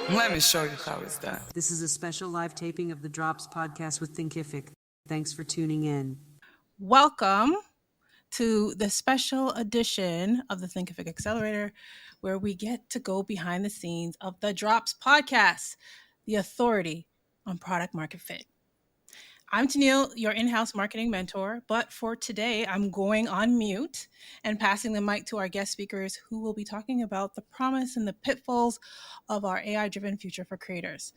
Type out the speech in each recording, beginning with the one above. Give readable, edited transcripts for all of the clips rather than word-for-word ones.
Let me show you how it's done. This is a special live taping of the Drops podcast with Thinkific. Thanks for tuning in. Welcome to the special edition of the Thinkific Accelerator, where we get to go behind the scenes of the Drops podcast, the authority on product market fit. I'm Tennille, your in-house marketing mentor, but for today, I'm going on mute and passing the mic to our guest speakers who will be talking about the promise and the pitfalls of our AI-driven future for creators.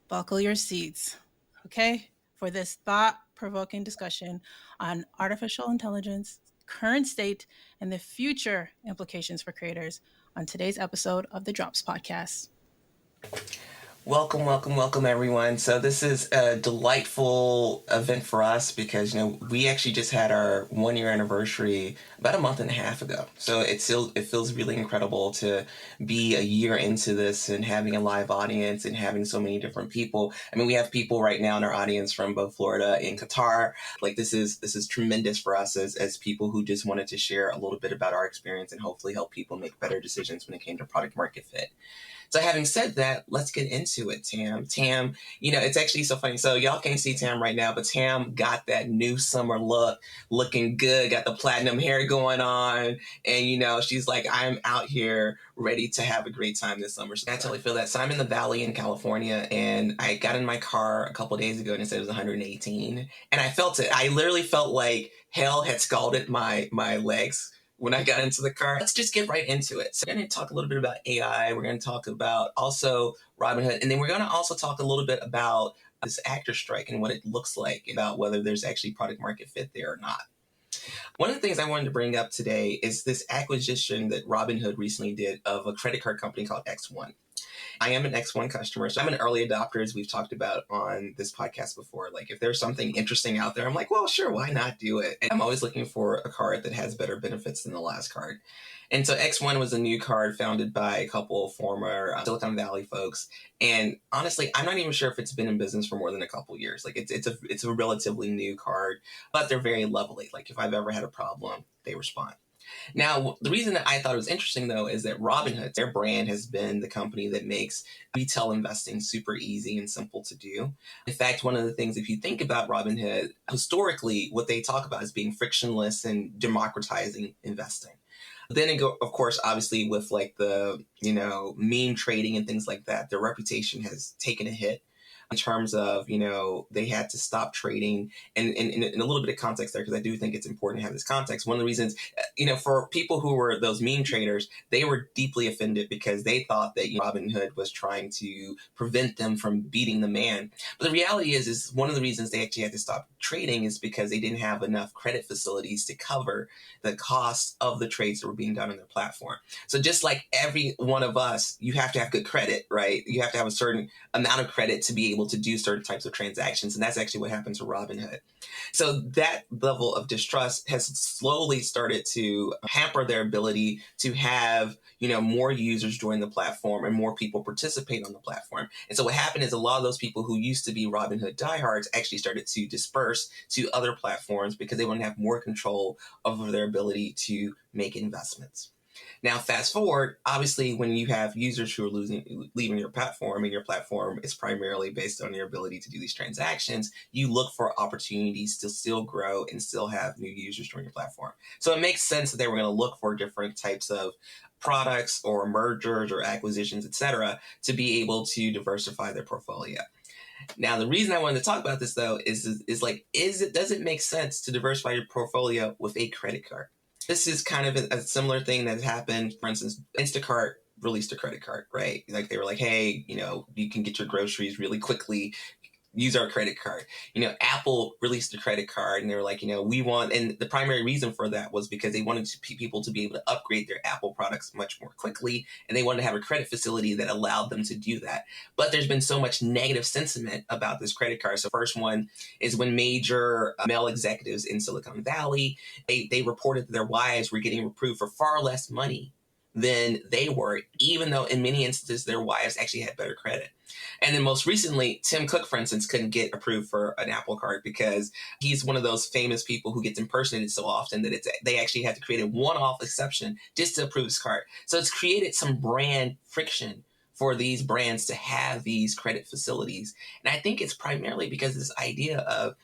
Buckle your seats, okay, for this thought-provoking discussion on artificial intelligence, current state, and the future implications for creators on today's episode of the Drops podcast. Welcome, everyone. So this is a delightful event for us because, we actually just had our 1-year anniversary about a month and a half ago. So it feels really incredible to be a year into this and having a live audience and having so many different people. I mean, we have people right now in our audience from both Florida and Qatar. Like this is tremendous for us as people who just wanted to share a little bit about our experience and hopefully help people make better decisions when it came to product market fit. So having said that, let's get into it, Tam. Tam, it's actually so funny. So y'all can't see Tam right now, but Tam got that new summer look, looking good, got the platinum hair going on. And, she's like, I'm out here ready to have a great time this summer. So I totally feel that. So I'm in the Valley in California, and I got in my car a couple of days ago and it said it was 118. And I felt it. I literally felt like hell had scalded my legs when I got into the car. Let's just get right into it. So we're going to talk a little bit about AI. We're going to talk about also Robinhood. And then we're going to also talk a little bit about this actor strike and what it looks like, about whether there's actually product market fit there or not. One of the things I wanted to bring up today is this acquisition that Robinhood recently did of a credit card company called X1. I am an X1 customer, so I'm an early adopter, as we've talked about on this podcast before. Like, if there's something interesting out there, I'm like, well, sure, why not do it? And I'm always looking for a card that has better benefits than the last card. And so X1 was a new card founded by a couple of former Silicon Valley folks. And honestly, I'm not even sure if it's been in business for more than a couple of years. Like, it's a relatively new card, but they're very lovely. Like, if I've ever had a problem, they respond. Now, the reason that I thought it was interesting, though, is that Robinhood, their brand, has been the company that makes retail investing super easy and simple to do. In fact, one of the things, if you think about Robinhood, historically, what they talk about is being frictionless and democratizing investing. Then, of course, obviously, with like the, meme trading and things like that, their reputation has taken a hit. In terms of, they had to stop trading, and in a little bit of context there, because I do think it's important to have this context. One of the reasons, for people who were those meme traders, they were deeply offended because they thought that Robinhood was trying to prevent them from beating the man. But the reality is one of the reasons they actually had to stop trading is because they didn't have enough credit facilities to cover the cost of the trades that were being done on their platform. So just like every one of us, you have to have good credit, right? You have to have a certain amount of credit to be able to do certain types of transactions. And that's actually what happened to Robinhood. So that level of distrust has slowly started to hamper their ability to have, more users join the platform and more people participate on the platform. And so what happened is a lot of those people who used to be Robinhood diehards actually started to disperse to other platforms because they want to have more control over their ability to make investments. Now, fast forward, obviously, when you have users who are leaving your platform, and your platform is primarily based on your ability to do these transactions, you look for opportunities to still grow and still have new users join your platform. So it makes sense that they were going to look for different types of products or mergers or acquisitions, et cetera, to be able to diversify their portfolio. Now, the reason I wanted to talk about this, though, does it make sense to diversify your portfolio with a credit card? This is kind of a similar thing that happened. For instance, Instacart released a credit card, right? Like they were like, hey, you can get your groceries really quickly. Use our credit card. Apple released a credit card, and they were like, we want, and the primary reason for that was because they wanted people to be able to upgrade their Apple products much more quickly, and they wanted to have a credit facility that allowed them to do that. But there's been so much negative sentiment about this credit card. So first one is when major male executives in Silicon Valley, they reported that their wives were getting approved for far less money than they were, even though in many instances their wives actually had better credit. And then most recently, Tim Cook, for instance, couldn't get approved for an Apple card because he's one of those famous people who gets impersonated so often that they actually had to create a one-off exception just to approve his card. So it's created some brand friction for these brands to have these credit facilities. And I think it's primarily because of this idea of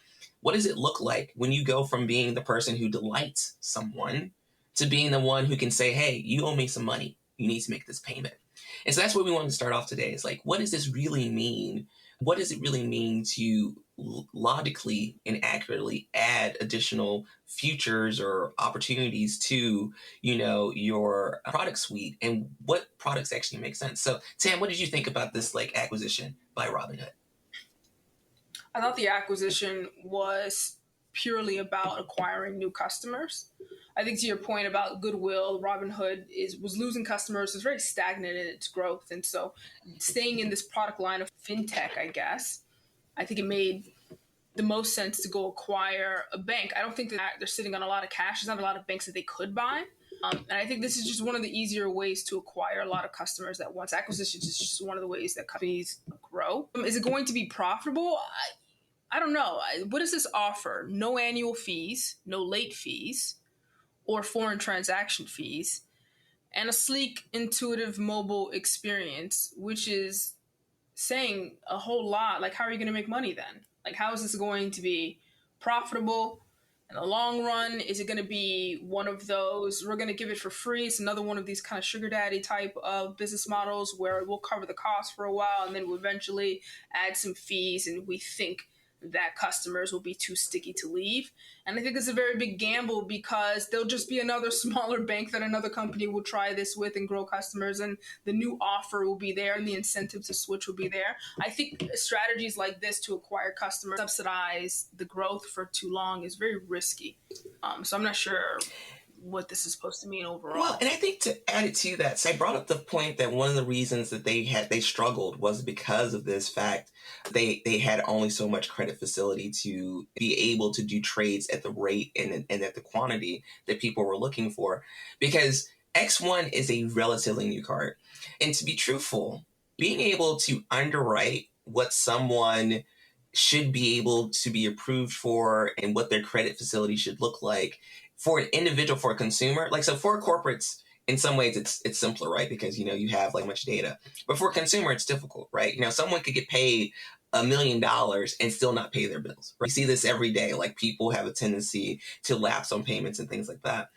what does it look like when you go from being the person who delights someone to being the one who can say, hey, you owe me some money. You need to make this payment. And so that's what we wanted to start off today. Is like, what does this really mean? What does it really mean to logically and accurately add additional features or opportunities to, your product suite, and what products actually make sense? So, Tam, what did you think about this acquisition by Robinhood? I thought the acquisition was purely about acquiring new customers. I think to your point about goodwill, Robinhood was losing customers, is very stagnant in its growth. And so staying in this product line of fintech, I guess, I think it made the most sense to go acquire a bank. I don't think that they're sitting on a lot of cash. There's not a lot of banks that they could buy. And I think this is just one of the easier ways to acquire a lot of customers at once. Acquisitions is just one of the ways that companies grow. Is it going to be profitable? I don't know. What does this offer? No annual fees, no late fees, or foreign transaction fees, and a sleek, intuitive mobile experience, which is saying a whole lot. Like, how are you going to make money then? Like, how is this going to be profitable in the long run? Is it going to be one of those, we're going to give it for free? It's another one of these kind of sugar daddy type of business models where we'll cover the cost for a while and then we'll eventually add some fees, and we think that customers will be too sticky to leave. And I think it's a very big gamble because there'll just be another smaller bank that another company will try this with and grow customers, and the new offer will be there and the incentive to switch will be there. I think strategies like this to acquire customers, subsidize the growth for too long is very risky. So I'm not sure what this is supposed to mean overall. Well, and I think to add it to that, so I brought up the point that one of the reasons that they struggled was because of this fact. They had only so much credit facility to be able to do trades at the rate and at the quantity that people were looking for, because X1 is a relatively new card. And to be truthful, being able to underwrite what someone should be able to be approved for and what their credit facility should look like for an individual, for a consumer, so for corporates, in some ways it's simpler, right? Because, you have much data, but for a consumer, it's difficult, right? Someone could get paid $1 million and still not pay their bills. Right? You see this every day. People have a tendency to lapse on payments and things like that.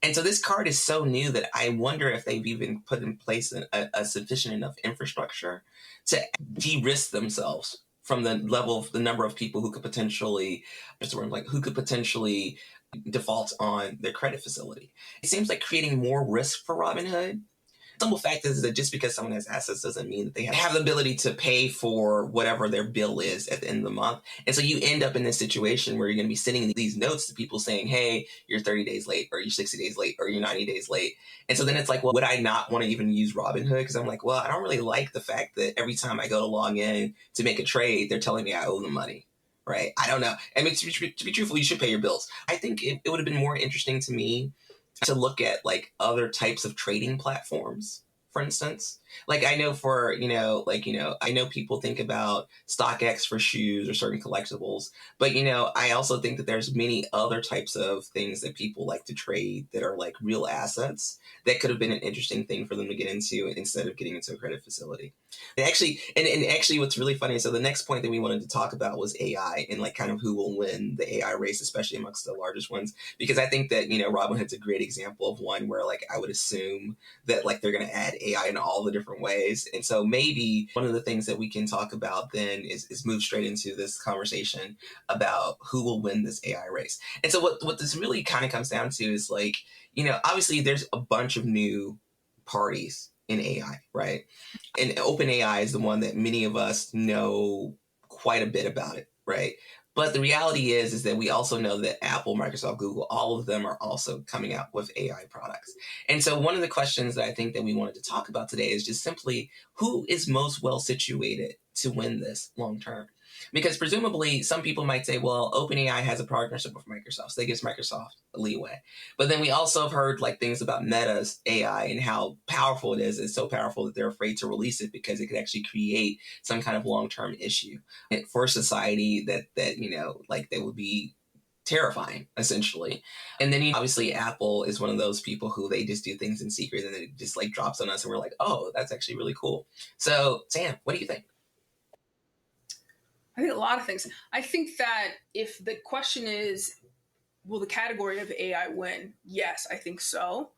And so this card is so new that I wonder if they've even put in place a sufficient enough infrastructure to de-risk themselves from the number of people who could potentially, default on their credit facility. It seems like creating more risk for Robinhood. Simple fact is that just because someone has assets doesn't mean that they have the ability to pay for whatever their bill is at the end of the month. And so you end up in this situation where you're going to be sending these notes to people saying, hey, you're 30 days late, or you're 60 days late, or you're 90 days late. And so then it's like, well, would I not want to even use Robinhood? Because I'm like, well, I don't really like the fact that every time I go to log in to make a trade, they're telling me I owe them money. Right? I don't know. I mean, to be truthful, you should pay your bills. I think it would have been more interesting to me to look at other types of trading platforms, for instance. I know I know people think about StockX for shoes or certain collectibles, but I also think that there's many other types of things that people like to trade that are real assets that could have been an interesting thing for them to get into instead of getting into a credit facility. And actually what's really funny, so the next point that we wanted to talk about was AI and kind of who will win the AI race, especially amongst the largest ones, because I think that Robinhood's a great example of one where I would assume that they're going to add AI in all the different ways. And so maybe one of the things that we can talk about then is move straight into this conversation about who will win this AI race. And so what this really kind of comes down to is obviously there's a bunch of new parties in AI, right? And OpenAI is the one that many of us know quite a bit about it, right? But the reality is that we also know that Apple, Microsoft, Google, all of them are also coming out with AI products. And so one of the questions that I think that we wanted to talk about today is just simply who is most well situated to win this long term? Because presumably some people might say, well, OpenAI has a partnership with Microsoft, so that gives Microsoft a leeway. But then we also have heard things about Meta's AI and how powerful it is. It's so powerful that they're afraid to release it because it could actually create some kind of long-term issue for society that would be terrifying, essentially. And then obviously Apple is one of those people who they just do things in secret and it just like drops on us and we're like, oh, that's actually really cool. So Sam, what do you think? I think a lot of things. I think that if the question is, will the category of AI win? Yes, I think so.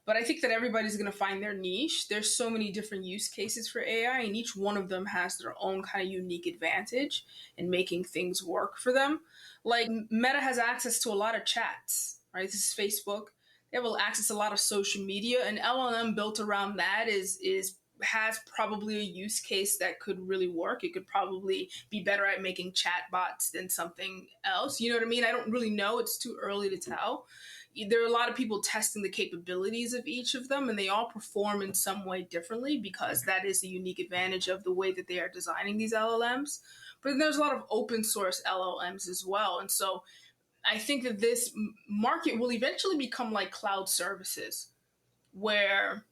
But I think that everybody's going to find their niche. There's so many different use cases for AI, and each one of them has their own kind of unique advantage in making things work for them. Like Meta has access to a lot of chats, right? This is Facebook. They have access to a lot of social media, and LLM built around that is has probably a use case that could really work. It could probably be better at making chatbots than something else. You know what I mean? I don't really know. It's too early to tell. There are a lot of people testing the capabilities of each of them, and they all perform in some way differently because that is the unique advantage of the way that they are designing these LLMs. But then there's a lot of open source LLMs as well. And so I think that this market will eventually become like cloud services, where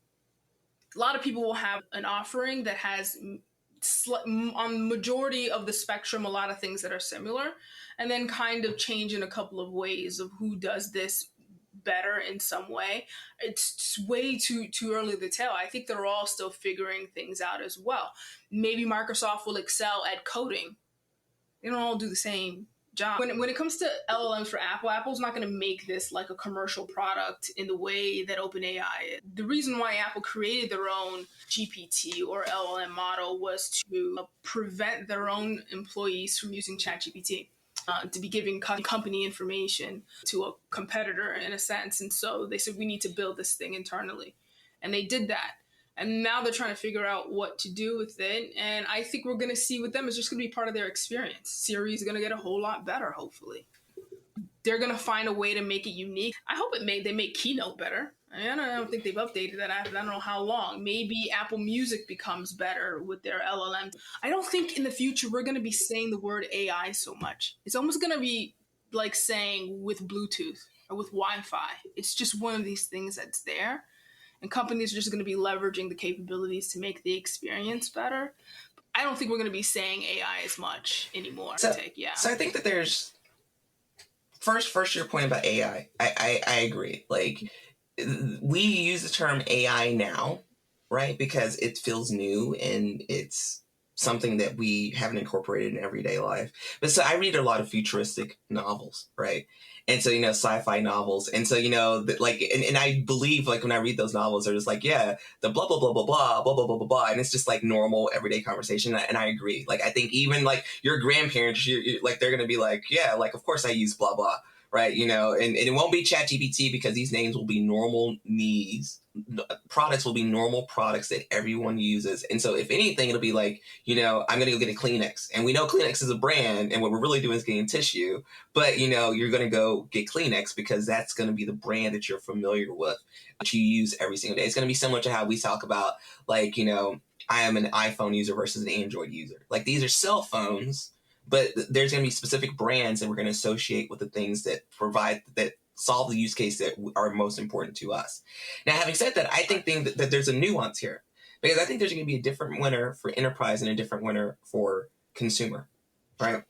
a lot of people will have an offering that has on the majority of the spectrum a lot of things that are similar, and then kind of change in a couple of ways of who does this better in some way. It's way too early to tell. I think they're all still figuring things out as well. Maybe Microsoft will excel at coding. They don't all do the same job. When it comes to LLMs for Apple, Apple's not going to make this like a commercial product in the way that OpenAI is. The reason why Apple created their own GPT or LLM model was to prevent their own employees from using ChatGPT. To be giving company information to a competitor in a sense. And so they said, we need to build this thing internally. And they did that. And now they're trying to figure out what to do with it. And I think we're going to see with them, it's just going to be part of their experience. Siri is going to get a whole lot better, hopefully. They're going to find a way to make it unique. I hope they make Keynote better. I don't think they've updated that app. I don't know how long. Maybe Apple Music becomes better with their LLM. I don't think in the future we're going to be saying the word AI so much. It's almost going to be like saying with Bluetooth or with Wi-Fi. It's just one of these things that's there. And companies are just going to be leveraging the capabilities to make the experience better. I don't think we're going to be saying AI as much anymore. So I think that there's first your point about AI. I agree. Like, we use the term AI now, right? Because it feels new and it's something that we haven't incorporated in everyday life. But so I read a lot of futuristic novels, right? And so, sci-fi novels. And so, like, and I believe, like, when I read those novels, they're just like, yeah, the blah, blah, blah, blah, blah, blah, blah, blah, blah, blah. And it's just like normal everyday conversation. And I agree. Like, I think even like your grandparents, like, they're going to be like, yeah, like, of course I use blah, blah. Right, and it won't be ChatGPT because these names will be normal needs. Products will be normal products that everyone uses. And so if anything, it'll be like, I'm going to go get a Kleenex. And we know Kleenex is a brand. And what we're really doing is getting tissue. But, you're going to go get Kleenex because that's going to be the brand that you're familiar with, that you use every single day. It's going to be similar to how we talk about, like, I am an iPhone user versus an Android user. Like, these are cell phones. But there's going to be specific brands that we're going to associate with the things that solve the use case that are most important to us. Now, having said that, I think that there's a nuance here, because I think there's going to be a different winner for enterprise and a different winner for consumer, right?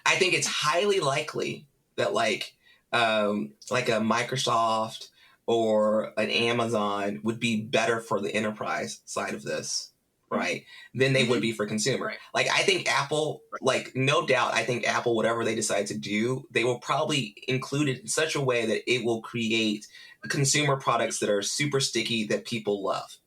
I think it's highly likely that like a Microsoft or an Amazon would be better for the enterprise side of this, right, than they would be for consumer. Right. Like, I think Apple, like, no doubt, I think Apple, whatever they decide to do, they will probably include it in such a way that it will create consumer products that are super sticky that people love.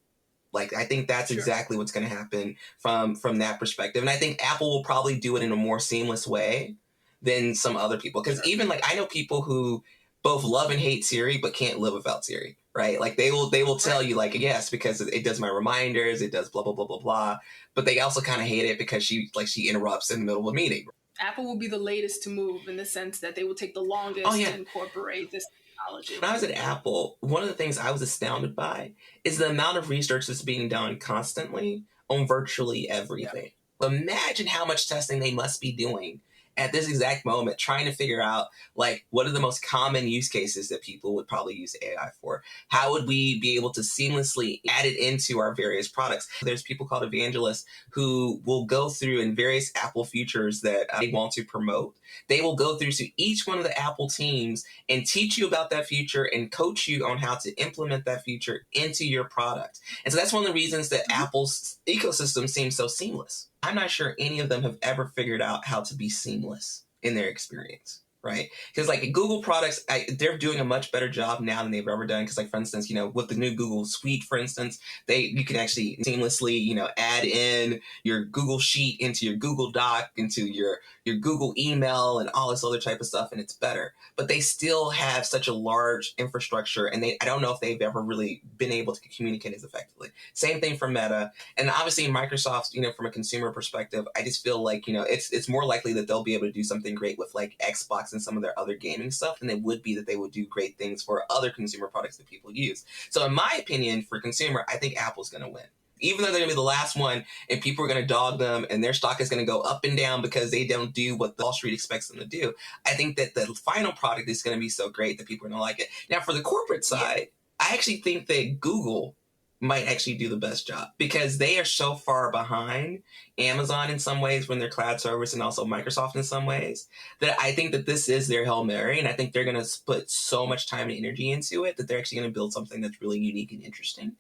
Like, I think that's exactly what's going to happen from that perspective. And I think Apple will probably do it in a more seamless way than some other people. Because even, like, I know people who both love and hate Siri but can't live without Siri. Right, like they will tell you like, yes, because it does my reminders, it does blah blah blah blah blah. But they also kind of hate it because she interrupts in the middle of a meeting. Apple will be the latest to move in the sense that they will take the longest to incorporate this technology. When I was at Apple, one of the things I was astounded by is the amount of research that's being done constantly on virtually everything. Yeah. Imagine how much testing they must be doing at this exact moment trying to figure out, like, what are the most common use cases that people would probably use AI for? How would we be able to seamlessly add it into our various products? There's people called evangelists who will go through in various Apple features that they want to promote. They will go through to each one of the Apple teams and teach you about that feature and coach you on how to implement that feature into your product. And so that's one of the reasons that Apple's ecosystem seems so seamless. I'm not sure any of them have ever figured out how to be seamless in their experience, right? Because like Google products, they're doing a much better job now than they've ever done. Because like, for instance, with the new Google Suite, for instance, you can actually seamlessly, add in your Google Sheet into your Google Doc, into your Google email and all this other type of stuff, and it's better. But they still have such a large infrastructure, and I don't know if they've ever really been able to communicate as effectively. Same thing for Meta. And obviously Microsoft, from a consumer perspective, I just feel like, it's more likely that they'll be able to do something great with like Xbox and some of their other gaming stuff than it would be that they would do great things for other consumer products that people use. So in my opinion, for consumer, I think Apple's going to win. Even though they're going to be the last one and people are going to dog them and their stock is going to go up and down because they don't do what the Wall Street expects them to do, I think that the final product is going to be so great that people are going to like it. Now, for the corporate side, I actually think that Google might actually do the best job because they are so far behind Amazon in some ways when their cloud service and also Microsoft in some ways that I think that this is their Hail Mary, and I think they're going to put so much time and energy into it that they're actually going to build something that's really unique and interesting.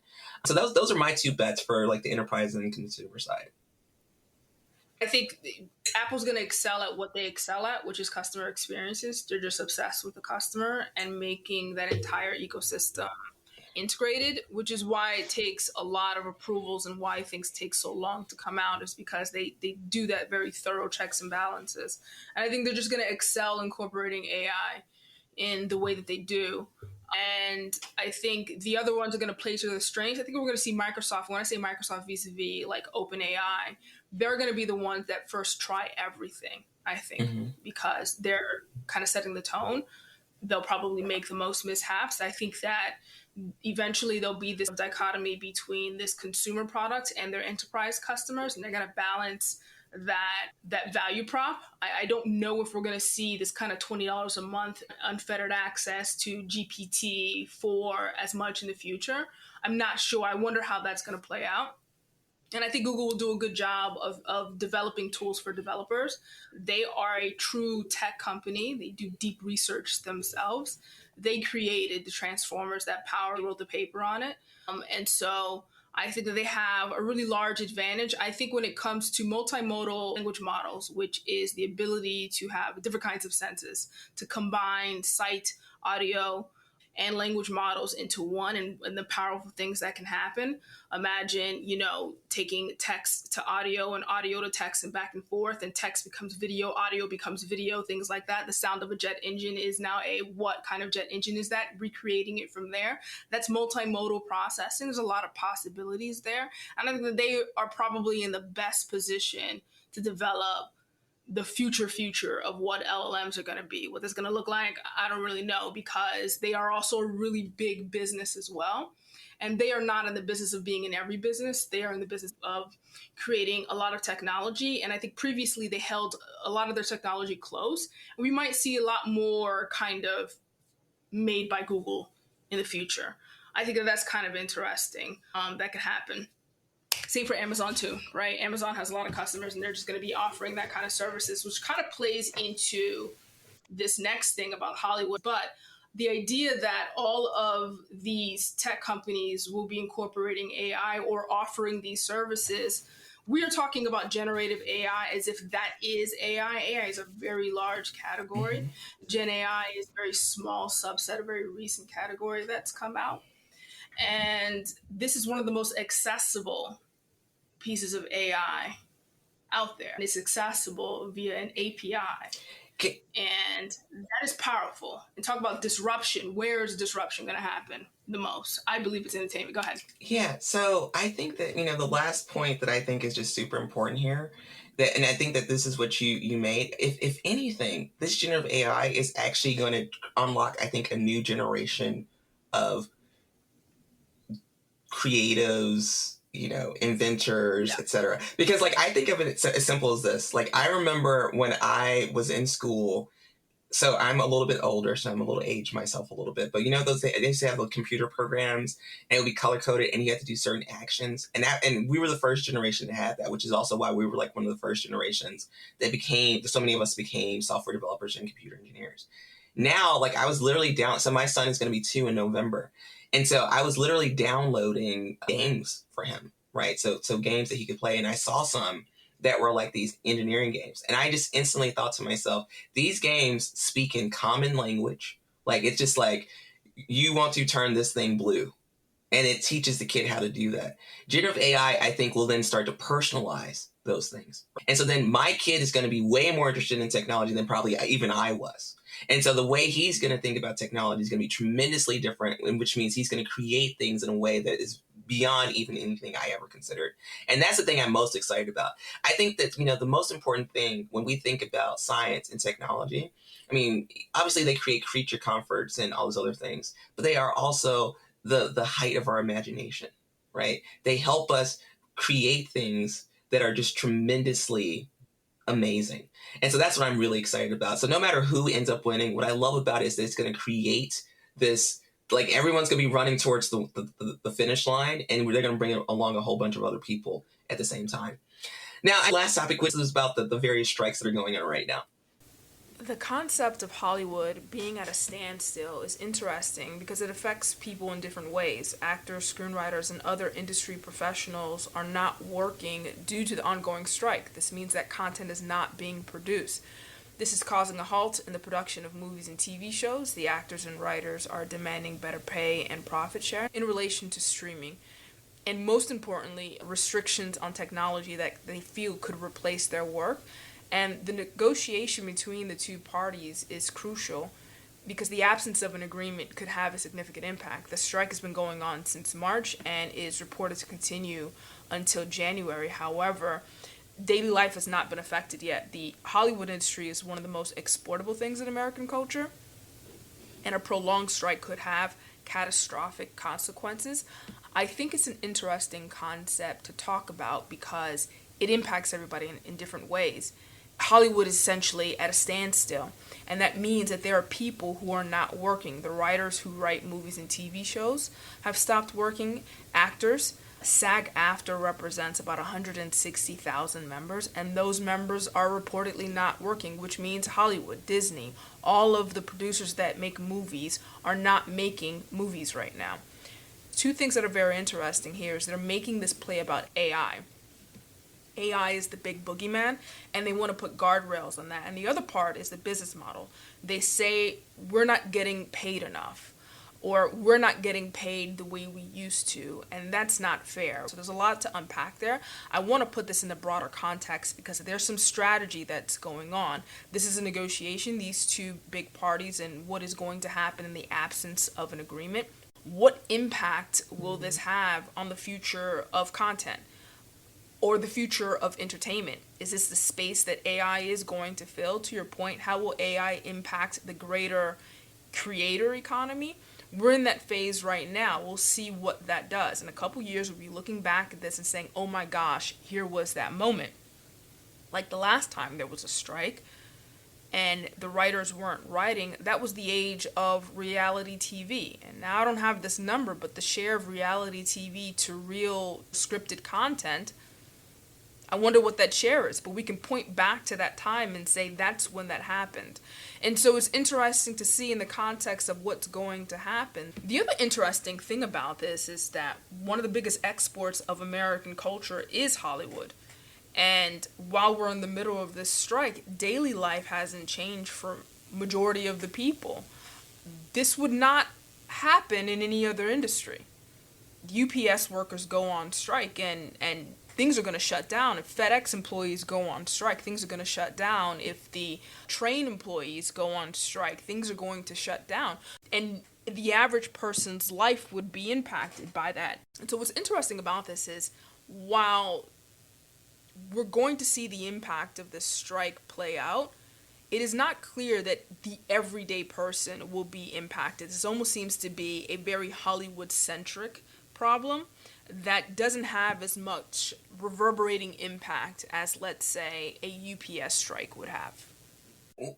So those are my two bets for like the enterprise and consumer side. I think Apple's going to excel at what they excel at, which is customer experiences. They're just obsessed with the customer and making that entire ecosystem integrated, which is why it takes a lot of approvals and why things take so long to come out, is because they do that very thorough checks and balances. And I think they're just going to excel incorporating AI in the way that they do. And I think the other ones are going to play to their strengths. I think we're going to see Microsoft. When I say Microsoft vis-a-vis like OpenAI, they're going to be the ones that first try everything, I think, because they're kind of setting the tone. They'll probably make the most mishaps. I think that eventually there'll be this dichotomy between this consumer product and their enterprise customers, and they're going to balance that value prop. I don't know if we're going to see this kind of $20 a month unfettered access to GPT-4 as much in the future. I'm not sure. I wonder how that's going to play out. And I think Google will do a good job of developing tools for developers. They are a true tech company. They do deep research themselves. They created the transformers that Power wrote the paper on it. And so I think that they have a really large advantage. I think when it comes to multimodal language models, which is the ability to have different kinds of senses, to combine sight, audio, and language models into one, and the powerful things that can happen. Imagine, taking text to audio and audio to text and back and forth, and text becomes video, audio becomes video, things like that. The sound of a jet engine is now what kind of jet engine is that? Recreating it from there. That's multimodal processing. There's a lot of possibilities there. And I think that they are probably in the best position to develop the future of what LLMs are going to be. What it's going to look like, I don't really know, because they are also a really big business as well. And they are not in the business of being in every business. They are in the business of creating a lot of technology. And I think previously they held a lot of their technology close. And we might see a lot more kind of made by Google in the future. I think that's kind of interesting. That could happen. Same for Amazon too, right? Amazon has a lot of customers and they're just going to be offering that kind of services, which kind of plays into this next thing about Hollywood. But the idea that all of these tech companies will be incorporating AI or offering these services, we are talking about generative AI as if that is AI. AI is a very large category. Gen AI is a very small subset, a very recent category that's come out. And this is one of the most accessible pieces of AI out there. And it's accessible via an API. Okay. And that is powerful. And talk about disruption. Where is disruption going to happen the most? I believe it's entertainment. Go ahead. Yeah. So I think that, the last point that I think is just super important here, and I think that this is what you made. If anything, this generative AI is actually going to unlock, I think, a new generation of creatives, inventors, Yeah. etc. Because like I think of it as simple as this. Like I remember when I was in school. So I'm a little bit older, so I'm a little aged myself a little bit. But those they used to have the computer programs, and it would be color coded, and you had to do certain actions, and we were the first generation to have that, which is also why we were like one of the first generations that became. So many of us became software developers and computer engineers. Now, like I was literally down. So my son is going to be 2 in November, and so I was literally downloading games for him, right? So games that he could play, and I saw some that were like these engineering games, and I just instantly thought to myself, these games speak in common language. Like it's just like you want to turn this thing blue, and it teaches the kid how to do that. Generative AI, I think, will then start to personalize those things. And so then my kid is going to be way more interested in technology than probably even I was. And so the way he's going to think about technology is going to be tremendously different, which means he's going to create things in a way that is beyond even anything I ever considered. And that's the thing I'm most excited about. I think that, the most important thing when we think about science and technology, I mean, obviously they create creature comforts and all those other things, but they are also the height of our imagination, right? They help us create things that are just tremendously amazing. And so that's what I'm really excited about. So no matter who ends up winning, what I love about it is that it's going to create this, like everyone's going to be running towards the finish line, and they're going to bring along a whole bunch of other people at the same time. Now, last topic, which is about the various strikes that are going on right now. The concept of Hollywood being at a standstill is interesting because it affects people in different ways. Actors, screenwriters, and other industry professionals are not working due to the ongoing strike. This means that content is not being produced. This is causing a halt in the production of movies and TV shows. The actors and writers are demanding better pay and profit share in relation to streaming. And most importantly, restrictions on technology that they feel could replace their work. And the negotiation between the two parties is crucial because the absence of an agreement could have a significant impact. The strike has been going on since March and is reported to continue until January. However, daily life has not been affected yet. The Hollywood industry is one of the most exportable things in American culture, and a prolonged strike could have catastrophic consequences. I think it's an interesting concept to talk about because it impacts everybody in different ways. Hollywood is essentially at a standstill, and that means that there are people who are not working. The writers who write movies and TV shows have stopped working. Actors, SAG-AFTRA represents about 160,000 members, and those members are reportedly not working, which means Hollywood, Disney, all of the producers that make movies are not making movies right now. Two things that are very interesting here is they're making this play about AI. AI is the big boogeyman, and they want to put guardrails on that. And the other part is the business model. They say we're not getting paid enough, or we're not getting paid the way we used to, and that's not fair. So there's a lot to unpack there. I want to put this in the broader context because there's some strategy that's going on. This is a negotiation, these two big parties, and what is going to happen in the absence of an agreement. What impact will this have on the future of content? Or the future of entertainment? Is this the space that AI is going to fill? To your point, how will AI impact the greater creator economy? We're in that phase right now. We'll see what that does. In a couple years, we'll be looking back at this and saying, oh my gosh, here was that moment. Like the last time there was a strike and the writers weren't writing, that was the age of reality TV. And now I don't have this number, but the share of reality TV to real scripted content, I wonder what that share is, but we can point back to that time and say that's when that happened. And so it's interesting to see in the context of what's going to happen. The other interesting thing about this is that one of the biggest exports of American culture is Hollywood. And while we're in the middle of this strike, daily life hasn't changed for majority of the people. This would not happen in any other industry. UPS workers go on strike and things are going to shut down. If FedEx employees go on strike, things are going to shut down. If the train employees go on strike, things are going to shut down. And the average person's life would be impacted by that. And so what's interesting about this is while we're going to see the impact of this strike play out, it is not clear that the everyday person will be impacted. This almost seems to be a very Hollywood-centric problem. that doesn't have as much reverberating impact as, let's say, a UPS strike would have?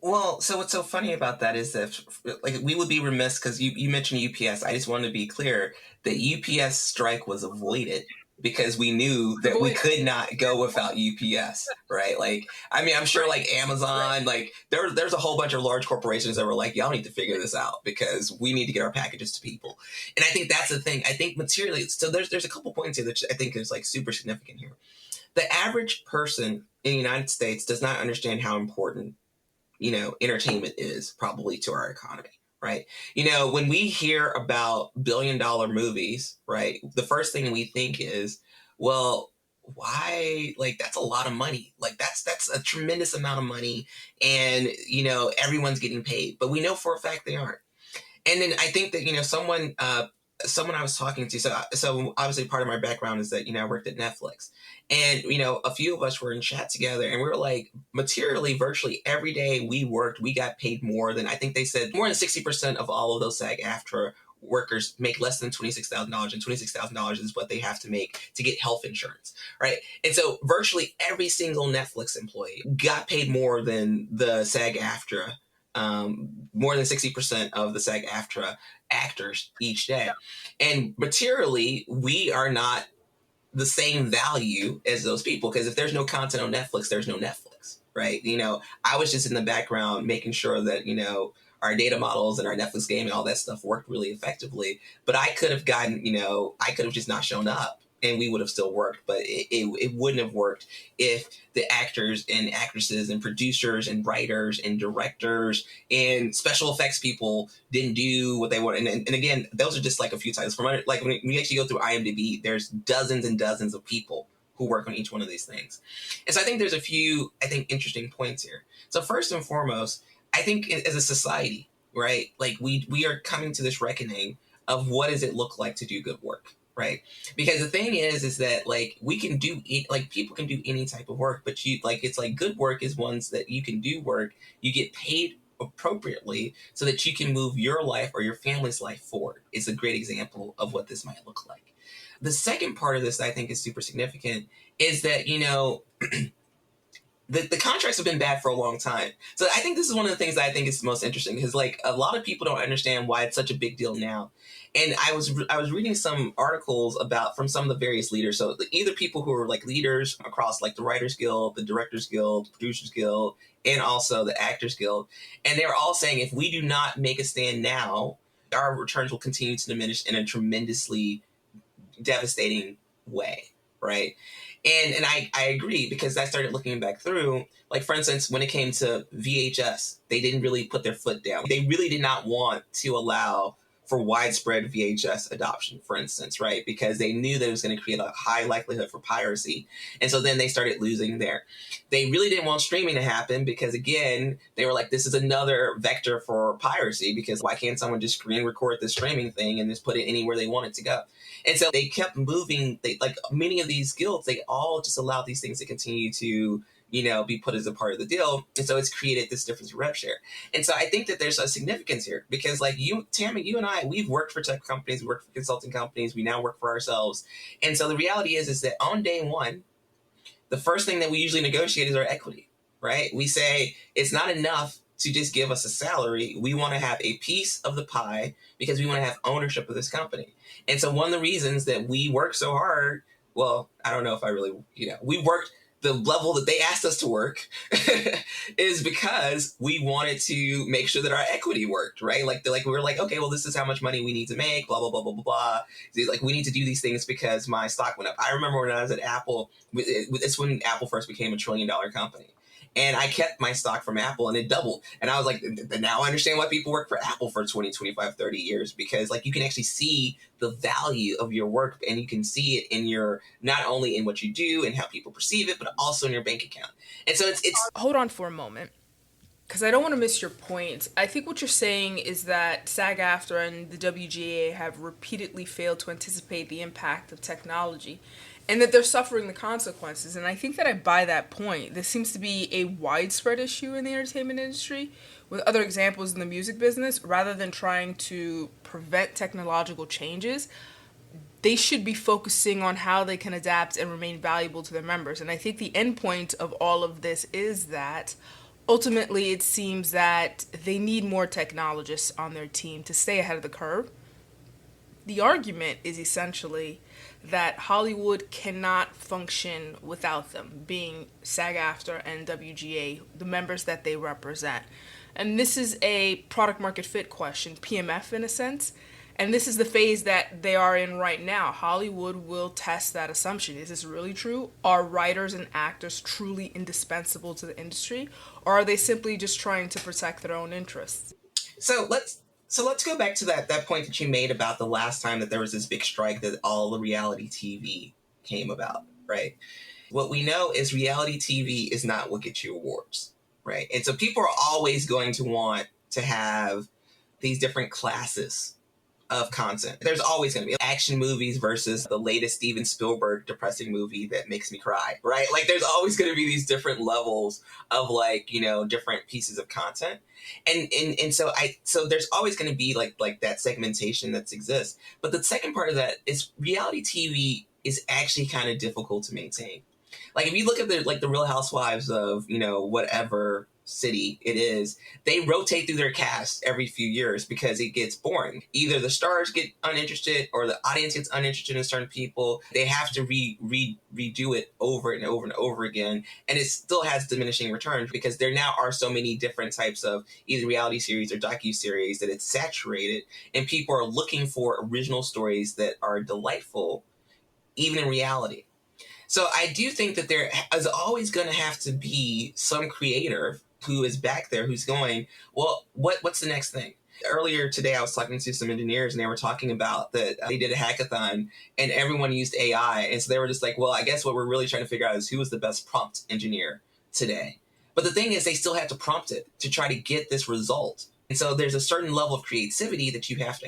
Well, so what's so funny about that is that, like, we would be remiss because you mentioned UPS. I just wanted to be clear that UPS strike was avoided because we knew that we could not go without UPS, right? Like, I mean, I'm sure like Amazon, like there's a whole bunch of large corporations that were like, y'all need to figure this out because we need to get our packages to people. And I think that's the thing. I think materially, so there's a couple points here that I think is like super significant here. The average person in the United States does not understand how important entertainment is probably to our economy, right? When we hear about billion-dollar movies, right, the first thing we think is, well, why? Like, that's a lot of money. Like, that's a tremendous amount of money, and everyone's getting paid, but we know for a fact they aren't. And then I think that someone I was talking to. So obviously part of my background is that I worked at Netflix, and a few of us were in chat together, and we were like, materially, virtually every day we worked, we got paid more than, I think they said more than 60% of all of those SAG-AFTRA workers make less than $26,000, and $26,000 is what they have to make to get health insurance, right? And so virtually every single Netflix employee got paid more than the SAG-AFTRA, more than 60% of the SAG-AFTRA actors each day. And materially, we are not the same value as those people, because if there's no content on Netflix, there's no Netflix, right? I was just in the background making sure that our data models and our Netflix game and all that stuff worked really effectively, but I could have just not shown up and we would have still worked, but it wouldn't have worked if the actors and actresses and producers and writers and directors and special effects people didn't do what they wanted. And again, those are just like a few titles. Like when you actually go through IMDb, there's dozens and dozens of people who work on each one of these things. And so I think there's a few, interesting points here. So first and foremost, I think as a society, right, like we are coming to this reckoning of what does it look like to do good work, right? Because the thing is that like we can do people can do any type of work, but it's like good work is ones that you can do work, you get paid appropriately so that you can move your life or your family's life forward. It's a great example of what this might look like. The second part of this that I think is super significant is that the contracts have been bad for a long time. So I think this is one of the things that I think is most interesting, because like a lot of people don't understand why it's such a big deal now. And I was reading some articles from some of the various leaders. So either people who are like leaders across like the Writers Guild, the Directors Guild, the Producers Guild, and also the Actors Guild. And they were all saying if we do not make a stand now, our returns will continue to diminish in a tremendously devastating way, right? And I agree, because I started looking back through, like, for instance, when it came to VHS, they didn't really put their foot down. They really did not want to allow for widespread VHS adoption, for instance, right? Because they knew that it was going to create a high likelihood for piracy. And so then they started losing there. They really didn't want streaming to happen because, again, they were like, this is another vector for piracy, because why can't someone just screen record the streaming thing and just put it anywhere they want it to go? And so they kept moving. Like many of these guilds, they all just allowed these things to continue to be put as a part of the deal. And so it's created this difference in rev share. And so I think that there's a significance here, because like Tammy, you and I, we've worked for tech companies, we worked for consulting companies, we now work for ourselves. And so the reality is that on day one, the first thing that we usually negotiate is our equity, right? We say it's not enough to just give us a salary. We want to have a piece of the pie because we want to have ownership of this company. And so one of the reasons that we work so hard, well, I don't know if I really, we worked the level that they asked us to work is because we wanted to make sure that our equity worked, right? Like we were like, okay, well, this is how much money we need to make, blah, blah, blah, blah, blah, blah. Like, we need to do these things because my stock went up. I remember when I was at Apple, it's when Apple first became $1 trillion company. And I kept my stock from Apple and it doubled. And I was like, now I understand why people work for Apple for 20, 25, 30 years, because like you can actually see the value of your work, and you can see it in your, not only in what you do and how people perceive it, but also in your bank account. And so it's Hold on for a moment, because I don't want to miss your point. I think what you're saying is that SAG-AFTRA and the WGA have repeatedly failed to anticipate the impact of technology, and that they're suffering the consequences. And I think that I buy that point. This seems to be a widespread issue in the entertainment industry, with other examples in the music business. Rather than trying to prevent technological changes, they should be focusing on how they can adapt and remain valuable to their members. And I think the end point of all of this is that ultimately it seems that they need more technologists on their team to stay ahead of the curve. The argument is essentially that Hollywood cannot function without them, being SAG-AFTRA and WGA, the members that they represent. And this is a product market fit question, PMF in a sense. And this is the phase that they are in right now. Hollywood will test that assumption. Is this really true? Are writers and actors truly indispensable to the industry? Or are they simply just trying to protect their own interests? So let's go back to that point that you made about the last time that there was this big strike that all the reality TV came about, right? What we know is reality TV is not what gets you awards, right? And so people are always going to want to have these different classes of content. There's always going to be action movies versus the latest Steven Spielberg depressing movie that makes me cry, right? Like there's always going to be these different levels of like, different pieces of content. And so there's always going to be like that segmentation that exists. But the second part of that is reality TV is actually kind of difficult to maintain. Like if you look at the Real Housewives of, whatever city it is, they rotate through their cast every few years because it gets boring. Either the stars get uninterested or the audience gets uninterested in certain people. They have to redo it over and over and over again. And it still has diminishing returns because there now are so many different types of either reality series or docuseries that it's saturated and people are looking for original stories that are delightful, even in reality. So I do think that there is always going to have to be some creator who is back there who's going, well, what's the next thing? Earlier today, I was talking to some engineers and they were talking about that they did a hackathon and everyone used AI. And so they were just like, well, I guess what we're really trying to figure out is who was the best prompt engineer today. But the thing is, they still have to prompt it to try to get this result. And so there's a certain level of creativity that you have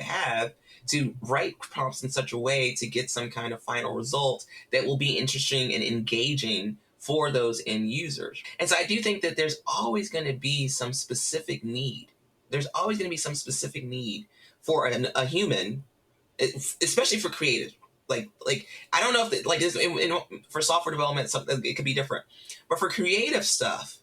to write prompts in such a way to get some kind of final result that will be interesting and engaging for those end users. And so I do think that there's always going to be some specific need. There's always going to be some specific need for a human, especially for creative. Like I don't know if for software development, something it could be different, but for creative stuff,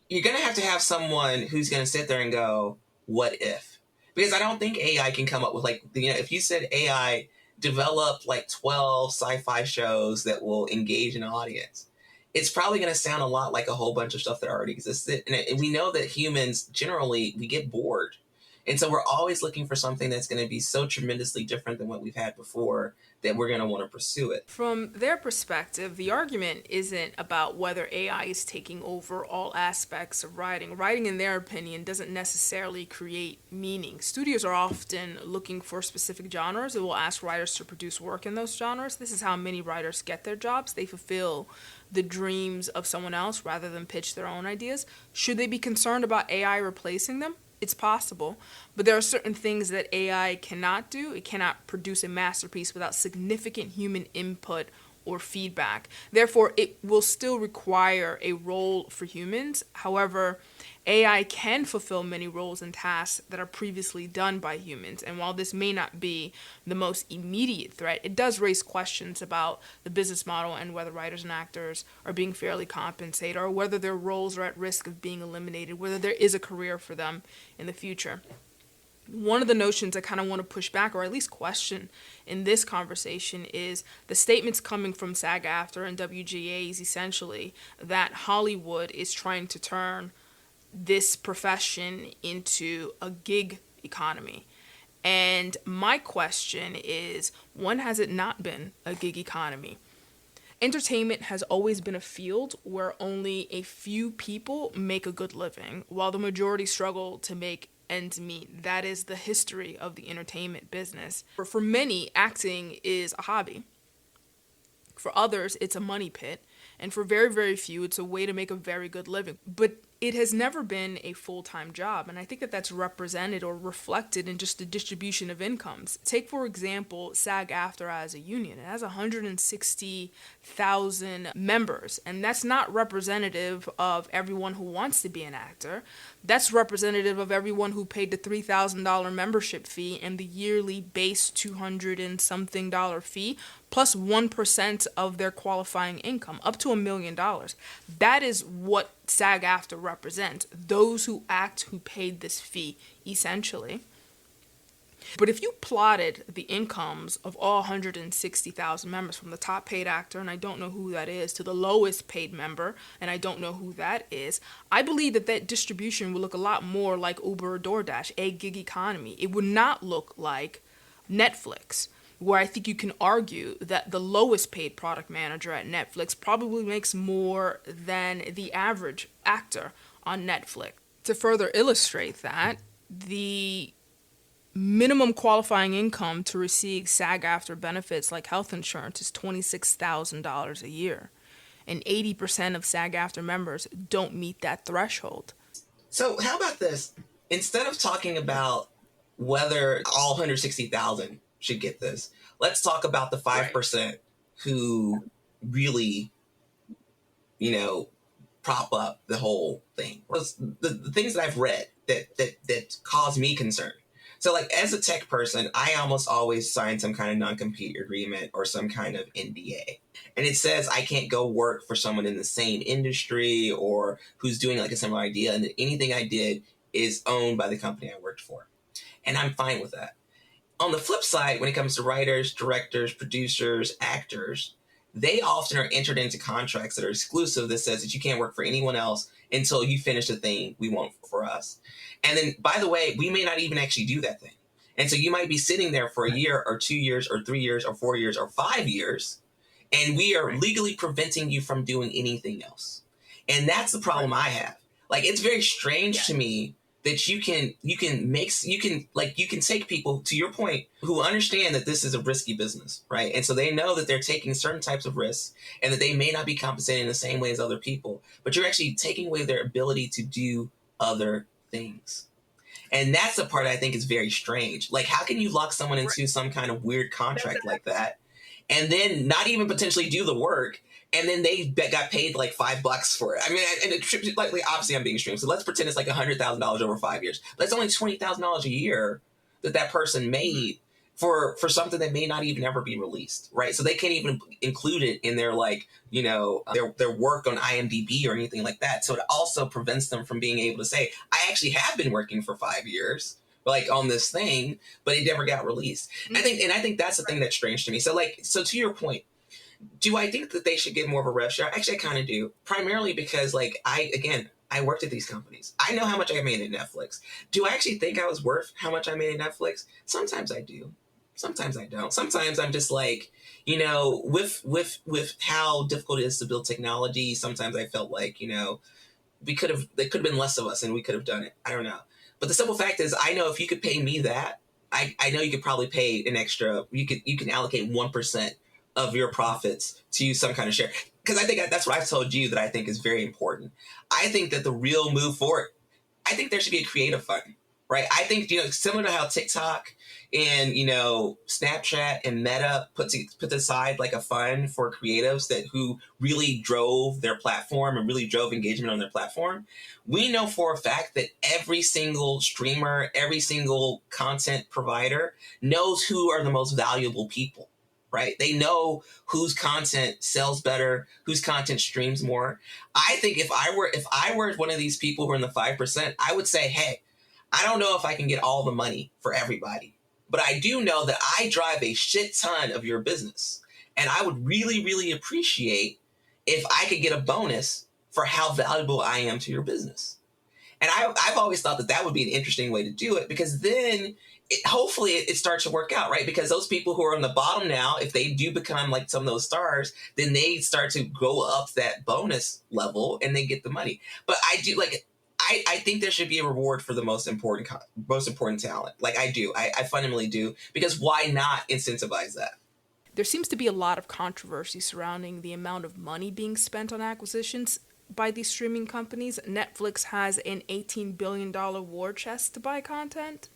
you're going to have someone who's going to sit there and go, "What if?" Because I don't think AI can come up with if you said AI develop 12 sci-fi shows that will engage an audience, it's probably going to sound a lot like a whole bunch of stuff that already existed. And we know that humans, generally, we get bored. And so we're always looking for something that's going to be so tremendously different than what we've had before that we're going to want to pursue it. From their perspective, the argument isn't about whether AI is taking over all aspects of writing. Writing, in their opinion, doesn't necessarily create meaning. Studios are often looking for specific genres and will ask writers to produce work in those genres. This is how many writers get their jobs. They fulfill the dreams of someone else rather than pitch their own ideas. Should they be concerned about AI replacing them? It's possible, but there are certain things that AI cannot do. It cannot produce a masterpiece without significant human input or feedback. Therefore, it will still require a role for humans. However, AI can fulfill many roles and tasks that are previously done by humans. And while this may not be the most immediate threat, it does raise questions about the business model and whether writers and actors are being fairly compensated or whether their roles are at risk of being eliminated, whether there is a career for them in the future. One of the notions I kind of want to push back or at least question in this conversation is the statements coming from SAG-AFTRA and WGAs essentially that Hollywood is trying to turn this profession into a gig economy. And my question is, when has it not been a gig economy? Entertainment has always been a field where only a few people make a good living, while the majority struggle to make ends meet. That is the history of the entertainment business. For many, acting is a hobby. For others, it's a money pit. And for very, very few, it's a way to make a very good living. But it has never been a full-time job. And I think that that's represented or reflected in just the distribution of incomes. Take, for example, SAG-AFTRA as a union. It has 160,000 members. And that's not representative of everyone who wants to be an actor. That's representative of everyone who paid the $3,000 membership fee and the yearly base $200 and something fee, plus 1% of their qualifying income, up to $1 million. That is what SAG-AFTRA represents, those who act who paid this fee, essentially. But if you plotted the incomes of all 160,000 members, from the top paid actor, and I don't know who that is, to the lowest paid member, and I don't know who that is, I believe that that distribution would look a lot more like Uber or DoorDash, a gig economy. It would not look like Netflix, where I think you can argue that the lowest paid product manager at Netflix probably makes more than the average actor on Netflix. To further illustrate that, the minimum qualifying income to receive SAG-AFTRA benefits like health insurance is $26,000 a year. And 80% of SAG-AFTRA members don't meet that threshold. So how about this? Instead of talking about whether all 160,000 should get this, let's talk about the 5% who really, prop up the whole thing. The things that I've read that cause me concern. So like as a tech person, I almost always sign some kind of non-compete agreement or some kind of NDA. And it says I can't go work for someone in the same industry or who's doing like a similar idea. And that anything I did is owned by the company I worked for. And I'm fine with that. On the flip side, when it comes to writers, directors, producers, actors, they often are entered into contracts that are exclusive that says that you can't work for anyone else until you finish the thing we want for us. And then, by the way, we may not even actually do that thing. And so you might be sitting there for a year or 2 years or 3 years or 4 years or 5 years, and we are legally preventing you from doing anything else. And that's the problem I have. Like, it's very strange to me that you can take people, to your point, who understand that this is a risky business, right? And so they know that they're taking certain types of risks and that they may not be compensated in the same way as other people, but you're actually taking away their ability to do other things. And that's the part I think is very strange. Like, how can you lock someone into some kind of weird contract like that and then not even potentially do the work? And then they got paid like $5 for it. I mean, and like obviously I'm being extreme. So let's pretend it's like $100,000 over 5 years. But it's only $20,000 a year that person made for something that may not even ever be released, right? So they can't even include it in their their work on IMDb or anything like that. So it also prevents them from being able to say, I actually have been working for 5 years, like on this thing, but it never got released. I think that's the thing that's strange to me. So to your point, do I think that they should get more of a rev share? Actually, I kind of do. Primarily because, I worked at these companies. I know how much I made at Netflix. Do I actually think I was worth how much I made at Netflix? Sometimes I do. Sometimes I don't. Sometimes I'm just like, with how difficult it is to build technology, sometimes I felt like, there could have been less of us and we could have done it. I don't know. But the simple fact is, I know if you could pay me that, I know you could probably pay an extra, you can allocate 1% of your profits to some kind of share. Because I think that's what I've told you that I think is very important. I think that the real move forward, I think there should be a creative fund, right? I think, similar to how TikTok and, Snapchat and Meta put aside like a fund for creatives who really drove their platform and really drove engagement on their platform. We know for a fact that every single streamer, every single content provider knows who are the most valuable people. Right? They know whose content sells better, whose content streams more. I think if I were one of these people who are in the 5%, I would say, hey, I don't know if I can get all the money for everybody, but I do know that I drive a shit ton of your business. And I would really, really appreciate if I could get a bonus for how valuable I am to your business. And I've always thought that would be an interesting way to do it, because then hopefully it starts to work out, right? Because those people who are on the bottom now, if they do become like some of those stars, then they start to go up that bonus level and they get the money. But I think there should be a reward for the most important talent. Like I do. I fundamentally do. Because why not incentivize that? There seems to be a lot of controversy surrounding the amount of money being spent on acquisitions by these streaming companies. Netflix has an $18 billion war chest to buy content.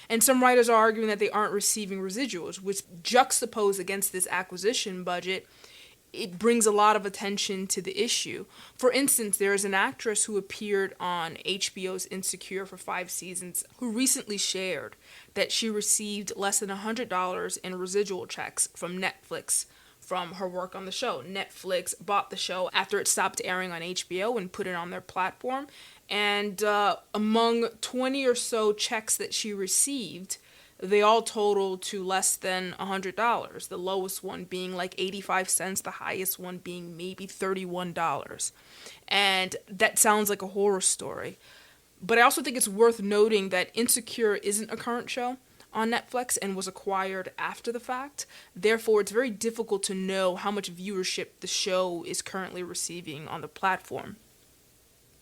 And some writers are arguing that they aren't receiving residuals, which juxtaposed against this acquisition budget, it brings a lot of attention to the issue. For instance, there is an actress who appeared on HBO's Insecure for 5 seasons who recently shared that she received less than $100 in residual checks from Netflix from her work on the show. Netflix bought the show after it stopped airing on HBO and put it on their platform. And among 20 or so checks that she received, they all totaled to less than $100. The lowest one being like 85 cents, the highest one being maybe $31. And that sounds like a horror story. But I also think it's worth noting that Insecure isn't a current show on Netflix and was acquired after the fact. Therefore, it's very difficult to know how much viewership the show is currently receiving on the platform.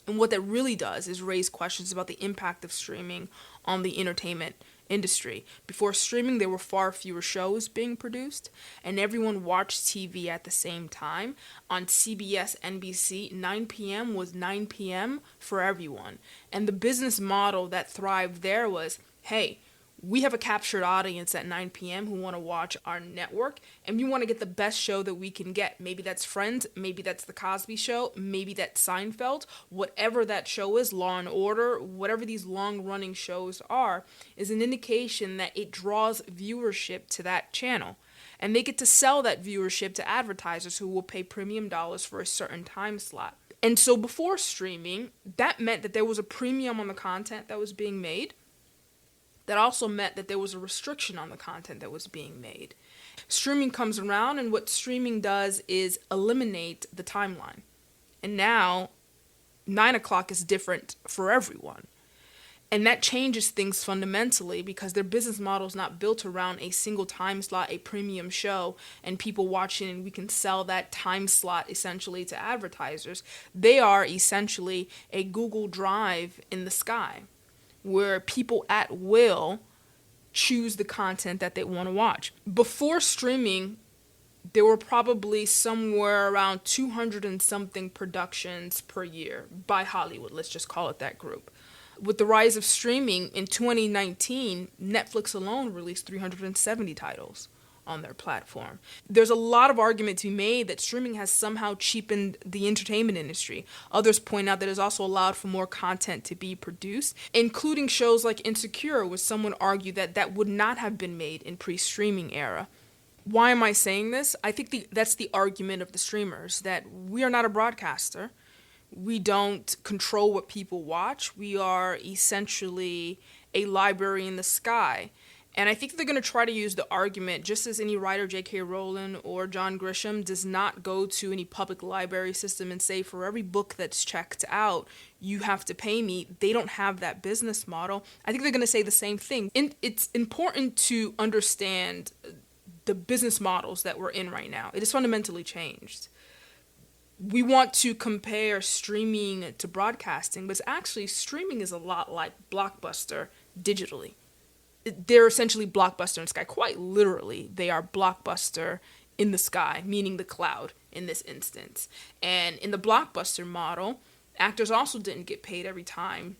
And what that really does is raise questions about the impact of streaming on the entertainment industry. Before streaming, there were far fewer shows being produced, and everyone watched TV at the same time. On CBS, NBC, 9 p.m. was 9 p.m. for everyone. And the business model that thrived there was, hey, we have a captured audience at 9 p.m. who want to watch our network, and we want to get the best show that we can get. Maybe that's Friends, maybe that's The Cosby Show, maybe that's Seinfeld. Whatever that show is, Law and Order, whatever these long-running shows are, is an indication that it draws viewership to that channel. And they get to sell that viewership to advertisers who will pay premium dollars for a certain time slot. And so before streaming, that meant that there was a premium on the content that was being made. That also meant that there was a restriction on the content that was being made. Streaming comes around, and what streaming does is eliminate the timeline. And now, 9 o'clock is different for everyone. And that changes things fundamentally because their business model is not built around a single time slot, a premium show, and people watching, and we can sell that time slot essentially to advertisers. They are essentially a Google Drive in the sky, where people at will choose the content that they want to watch. Before streaming, there were probably somewhere around 200 and something productions per year by Hollywood, let's just call it that group. With the rise of streaming in 2019, Netflix alone released 370 titles on their platform. There's a lot of argument to be made that streaming has somehow cheapened the entertainment industry. Others point out that it's also allowed for more content to be produced, including shows like Insecure, where someone argued that that would not have been made in pre-streaming era. Why am I saying this? I think that's the argument of the streamers, that we are not a broadcaster. We don't control what people watch. We are essentially a library in the sky. And I think they're going to try to use the argument, just as any writer, J.K. Rowling or John Grisham, does not go to any public library system and say, for every book that's checked out, you have to pay me. They don't have that business model. I think they're going to say the same thing. And it's important to understand the business models that we're in right now. It is fundamentally changed. We want to compare streaming to broadcasting, but actually streaming is a lot like Blockbuster digitally. They're essentially Blockbuster in the sky. Quite literally, they are Blockbuster in the sky, meaning the cloud in this instance. And in the Blockbuster model, actors also didn't get paid every time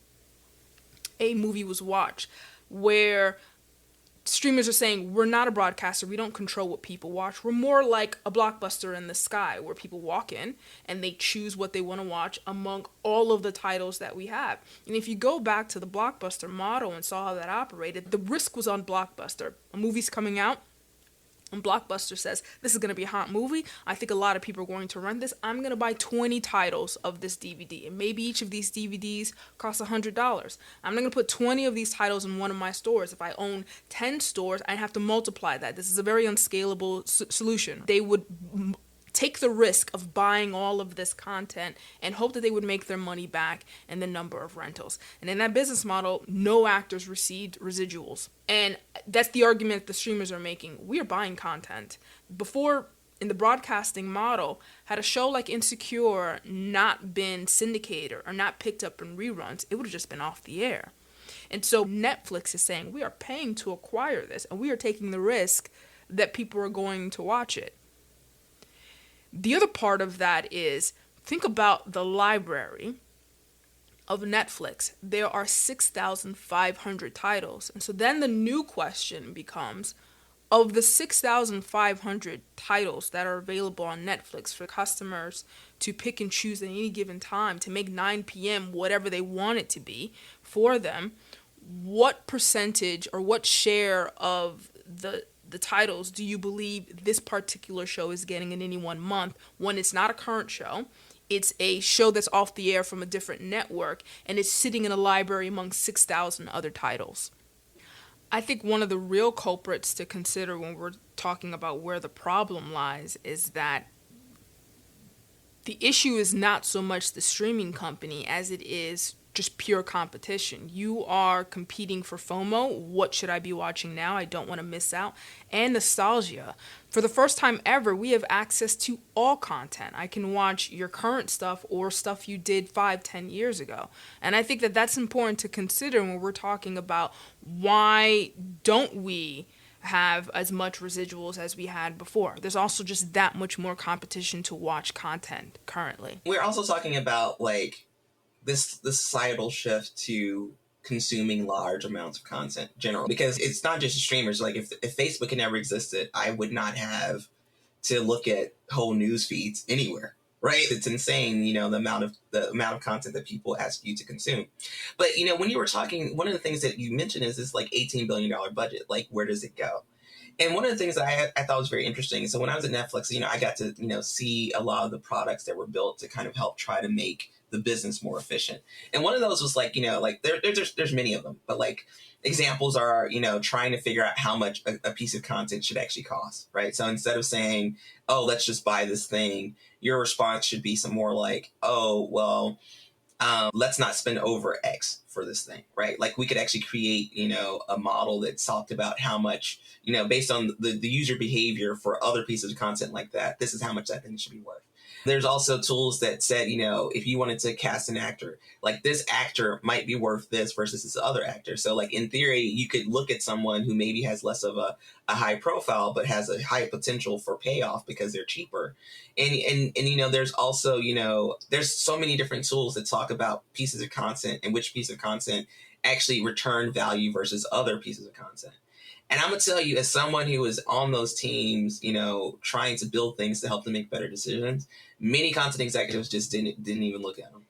a movie was watched, where streamers are saying, we're not a broadcaster, we don't control what people watch. We're more like a Blockbuster in the sky, where people walk in and they choose what they want to watch among all of the titles that we have. And if you go back to the Blockbuster model and saw how that operated, the risk was on Blockbuster. A movie's coming out, and Blockbuster says, this is going to be a hot movie. I think a lot of people are going to rent this. I'm going to buy 20 titles of this DVD. And maybe each of these DVDs costs $100. I'm not going to put 20 of these titles in one of my stores. If I own 10 stores, I have to multiply that. This is a very unscalable solution. They would take the risk of buying all of this content and hope that they would make their money back in the number of rentals. And in that business model, no actors received residuals. And that's the argument the streamers are making. We are buying content. Before, in the broadcasting model, had a show like Insecure not been syndicated or not picked up in reruns, it would have just been off the air. And so Netflix is saying, we are paying to acquire this, and we are taking the risk that people are going to watch it. The other part of that is, think about the library of Netflix. There are 6,500 titles. And so then the new question becomes, of the 6,500 titles that are available on Netflix for customers to pick and choose at any given time to make 9 p.m. whatever they want it to be for them, what percentage or what share of the titles do you believe this particular show is getting in any one month when it's not a current show? It's a show that's off the air from a different network, and it's sitting in a library among 6,000 other titles. I think one of the real culprits to consider when we're talking about where the problem lies is that the issue is not so much the streaming company as it is just pure competition. You are competing for FOMO. What should I be watching now? I don't want to miss out. And nostalgia. For the first time ever, we have access to all content. I can watch your current stuff or stuff you did 5-10 years ago. And I think that that's important to consider when we're talking about why don't we have as much residuals as we had before. There's also just that much more competition to watch content currently. We're also talking about like this societal shift to consuming large amounts of content generally, because it's not just streamers. Like if Facebook had never existed, I would not have to look at whole news feeds anywhere, right? It's insane, the amount of content that people ask you to consume. But when you were talking, one of the things that you mentioned is this like $18 billion budget. Like, where does it go? And one of the things that I thought was very interesting. So when I was at Netflix, I got to see a lot of the products that were built to kind of help try to make the business more efficient. And one of those was like, like there's many of them, but like examples are, trying to figure out how much a piece of content should actually cost, right? So instead of saying, oh, let's just buy this thing, your response should be some more like, oh, well, let's not spend over X for this thing, right? Like we could actually create, a model that talked about how much, based on the user behavior for other pieces of content like that, this is how much that thing should be worth. There's also tools that said, if you wanted to cast an actor, like this actor might be worth this versus this other actor. So like in theory, you could look at someone who maybe has less of a high profile, but has a high potential for payoff because they're cheaper. And there's also, there's so many different tools that talk about pieces of content and which piece of content actually return value versus other pieces of content. And I'm going to tell you, as someone who was on those teams, trying to build things to help them make better decisions, many content executives just didn't even look at them.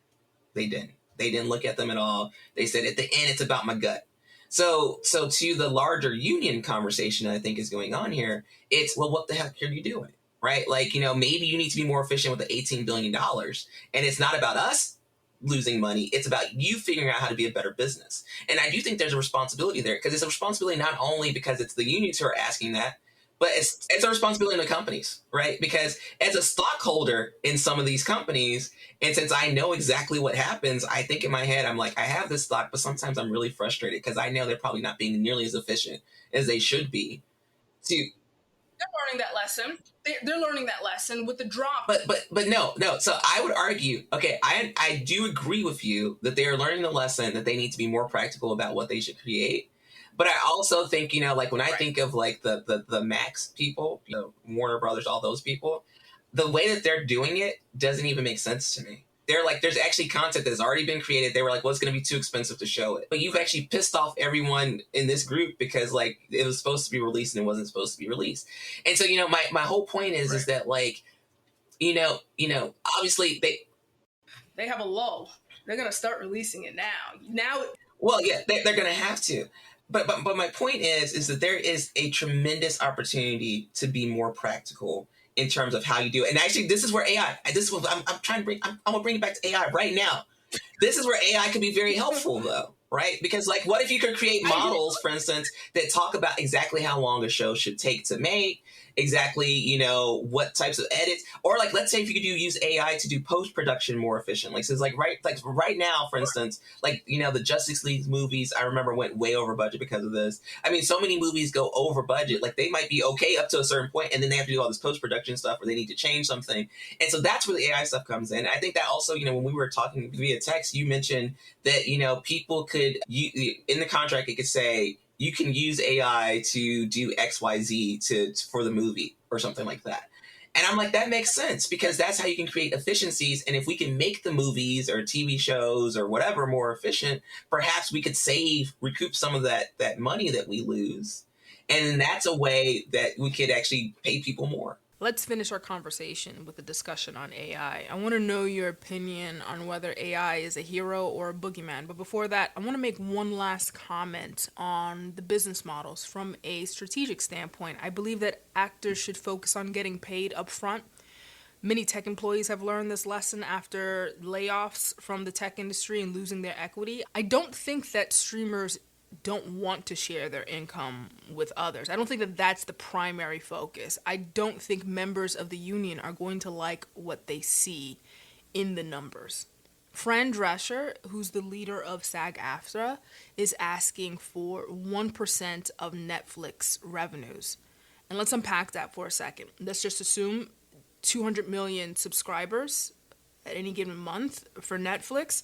They didn't look at them at all. They said, at the end, it's about my gut. So to the larger union conversation that I think is going on here, it's, well, what the heck are you doing? Right? Like, maybe you need to be more efficient with the $18 billion. And it's not about us losing money. It's about you figuring out how to be a better business. And I do think there's a responsibility there, because it's a responsibility not only because it's the unions who are asking that, but it's a responsibility in the companies, right? Because as a stockholder in some of these companies, and since I know exactly what happens, I think in my head, I'm like, I have this stock, but sometimes I'm really frustrated because I know they're probably not being nearly as efficient as they should be to. They're learning that lesson. They're learning that lesson with the drop. But no. So I would argue, okay, I do agree with you that they are learning the lesson that they need to be more practical about what they should create. But I also think, like when I think of like the Max people, Warner Brothers, all those people, the way that they're doing it doesn't even make sense to me. They're like, there's actually content that's already been created. They were like, well, it's going to be too expensive to show it. But you've actually pissed off everyone in this group because like it was supposed to be released and it wasn't supposed to be released. And so, my whole point is that like, obviously they have a lull. They're going to start releasing it now. Well, yeah, they're going to have to. But my point is that there is a tremendous opportunity to be more practical in terms of how you do it. And actually, this is where AI, this is what I'm trying to bring, I'm going to bring it back to AI right now. This is where AI can be very helpful though, right? Because like, what if you could create models, for instance, that talk about exactly how long a show should take to make, exactly, what types of edits, or like, let's say if you could use AI to do post-production more efficiently. So it's like right now, for instance, like, the Justice League movies, I remember went way over budget because of this. I mean, so many movies go over budget. Like they might be okay up to a certain point, and then they have to do all this post-production stuff or they need to change something. And so that's where the AI stuff comes in. I think that also, when we were talking via text, you mentioned that, people could, in the contract, it could say, you can use AI to do XYZ for the movie or something like that. And I'm like, that makes sense because that's how you can create efficiencies. And if we can make the movies or TV shows or whatever more efficient, perhaps we could recoup some of that money that we lose. And that's a way that we could actually pay people more. Let's finish our conversation with a discussion on AI. I want to know your opinion on whether AI is a hero or a boogeyman. But before that, I want to make one last comment on the business models from a strategic standpoint. I believe that actors should focus on getting paid upfront. Many tech employees have learned this lesson after layoffs from the tech industry and losing their equity. I don't think that streamers don't want to share their income with others. I don't think that that's the primary focus. I don't think members of the union are going to like what they see in the numbers. Fran Drescher, who's the leader of SAG-AFTRA, is asking for 1% of Netflix revenues. And let's unpack that for a second. Let's just assume 200 million subscribers at any given month for Netflix.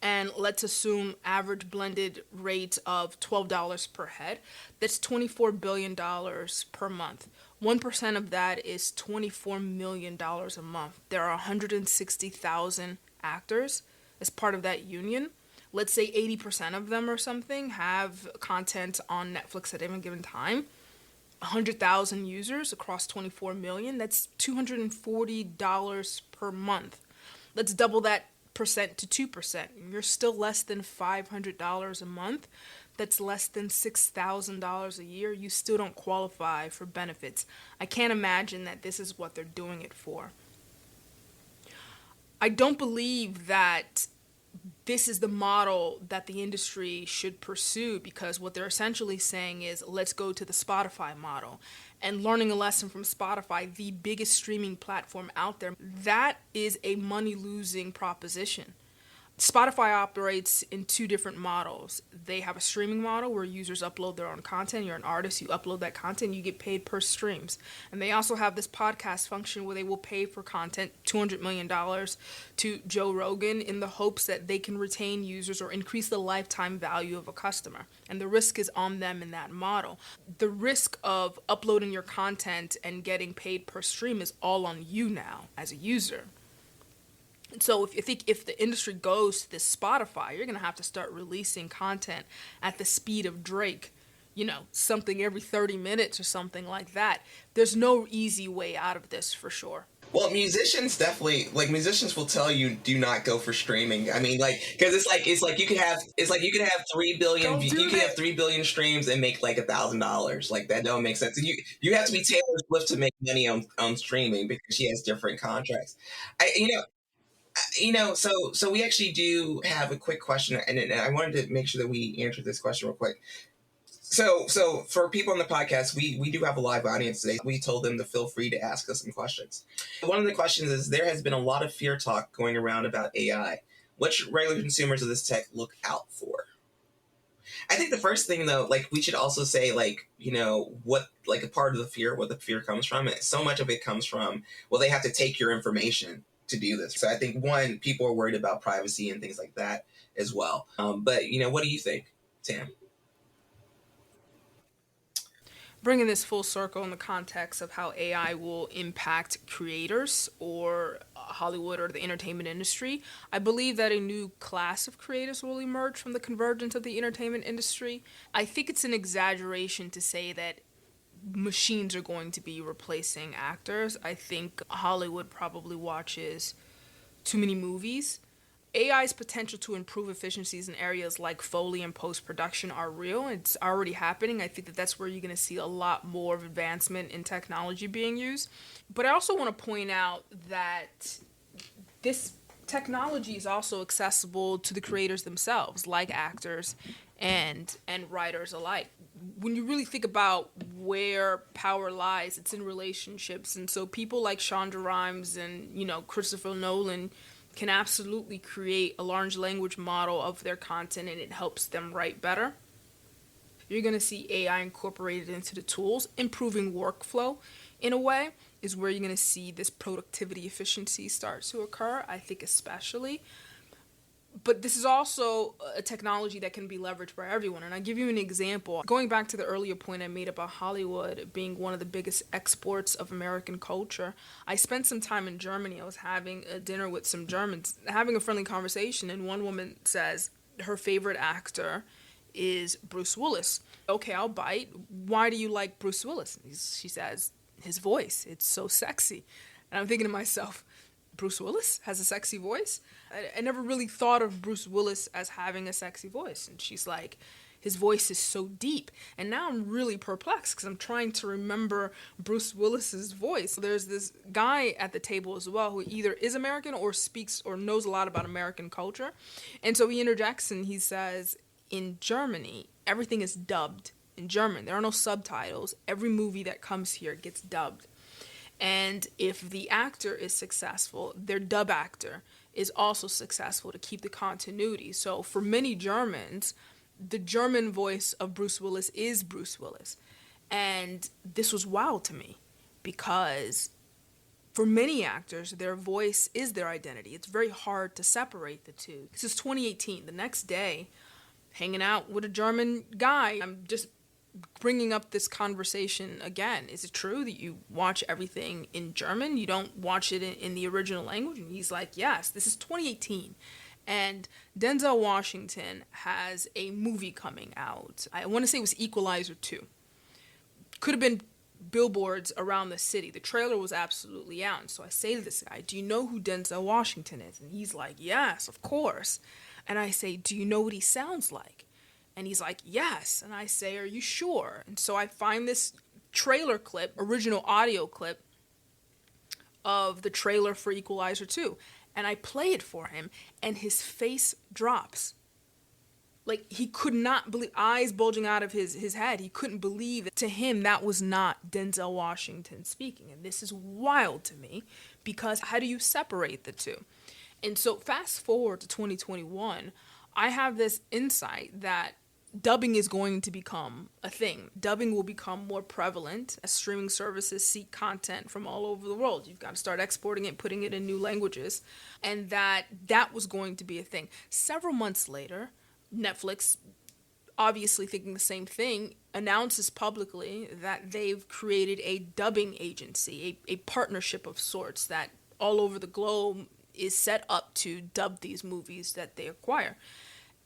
And let's assume average blended rate of $12 per head. That's $24 billion per month. 1% of that is $24 million a month. There are 160,000 actors as part of that union. Let's say 80% of them or something have content on Netflix at any given time. 100,000 users across 24 million. That's $240 per month. Let's double that percent to 2%. You're still less than $500 a month. That's less than $6,000 a year. You still don't qualify for benefits. I can't imagine that this is what they're doing it for. I don't believe that this is the model that the industry should pursue, because what they're essentially saying is, let's go to the Spotify model. And learning a lesson from Spotify, the biggest streaming platform out there, that is a money-losing proposition. Spotify operates in two different models. They have a streaming model where users upload their own content. You're an artist, you upload that content, you get paid per streams. And they also have this podcast function where they will pay for content, $200 million to Joe Rogan, in the hopes that they can retain users or increase the lifetime value of a customer. And the risk is on them in that model. The risk of uploading your content and getting paid per stream is all on you now as a user. So if the industry goes to this Spotify, you're going to have to start releasing content at the speed of Drake, something every 30 minutes or something like that. There's no easy way out of this for sure. Well, musicians will tell you do not go for streaming. I mean, because it's like you could have 3 billion have 3 billion streams and make like $1,000. Like, that don't make sense. You have to be Taylor Swift to make money on streaming because she has different contracts. So we actually do have a quick question, and I wanted to make sure that we answer this question real quick. So for people on the podcast, we do have a live audience today. We told them to feel free to ask us some questions. One of the questions is, there has been a lot of fear talk going around about AI. What should regular consumers of this tech look out for? I think the first thing, though, we should also say, what, a part of the fear, what the fear comes from. So much of it comes from, well, they have to take your information to do this. So I think, one, people are worried about privacy and things like that as well. But, what do you think, Tam? Bringing this full circle in the context of how AI will impact creators or Hollywood or the entertainment industry, I believe that a new class of creators will emerge from the convergence of the entertainment industry. I think it's an exaggeration to say that machines are going to be replacing actors. I think Hollywood probably watches too many movies. AI's potential to improve efficiencies in areas like Foley and post-production are real. It's already happening. I think that that's where you're going to see a lot more of advancement in technology being used. But I also want to point out that this technology is also accessible to the creators themselves, like actors and writers alike. When you really think about where power lies, it's in relationships. And so people like Shonda Rhimes and, Christopher Nolan can absolutely create a large language model of their content, and it helps them write better. You're going to see AI incorporated into the tools. Improving workflow, in a way, is where you're going to see this productivity efficiency start to occur, I think especially. But this is also a technology that can be leveraged by everyone. And I give you an example. Going back to the earlier point I made about Hollywood being one of the biggest exports of American culture, I spent some time in Germany. I was having a dinner with some Germans, having a friendly conversation, and one woman says her favorite actor is Bruce Willis. Okay, I'll bite. Why do you like Bruce Willis? She says, his voice, it's so sexy. And I'm thinking to myself, Bruce Willis has a sexy voice? I never really thought of Bruce Willis as having a sexy voice. And she's like, his voice is so deep. And now I'm really perplexed because I'm trying to remember Bruce Willis's voice. There's this guy at the table as well who either is American or speaks or knows a lot about American culture. And so he interjects and he says, in Germany, everything is dubbed in German. There are no subtitles. Every movie that comes here gets dubbed. And if the actor is successful, their dub actor is also successful to keep the continuity. So for many Germans, the German voice of Bruce Willis is Bruce Willis. And this was wild to me because for many actors, their voice is their identity. It's very hard to separate the two. This is 2018. The next day, hanging out with a German guy, I'm just bringing up this conversation again. Is it true that you watch everything in German? You don't watch it in the original language? And he's like, yes, this is 2018. And Denzel Washington has a movie coming out. I want to say it was Equalizer 2. Could have been billboards around the city. The trailer was absolutely out. And so I say to this guy, do you know who Denzel Washington is? And he's like, yes, of course. And I say, do you know what he sounds like? And he's like, yes. And I say, are you sure? And so I find this trailer clip, original audio clip of the trailer for Equalizer 2. And I play it for him, and his face drops. Like, he could not believe, eyes bulging out of his head. He couldn't believe it. To him, that was not Denzel Washington speaking. And this is wild to me, because how do you separate the two? And so fast forward to 2021, I have this insight that dubbing is going to become a thing. Dubbing will become more prevalent as streaming services seek content from all over the world. You've got to start exporting it, putting it in new languages, and that was going to be a thing. Several months later, Netflix, obviously thinking the same thing, announces publicly that they've created a dubbing agency, a partnership of sorts that all over the globe is set up to dub these movies that they acquire.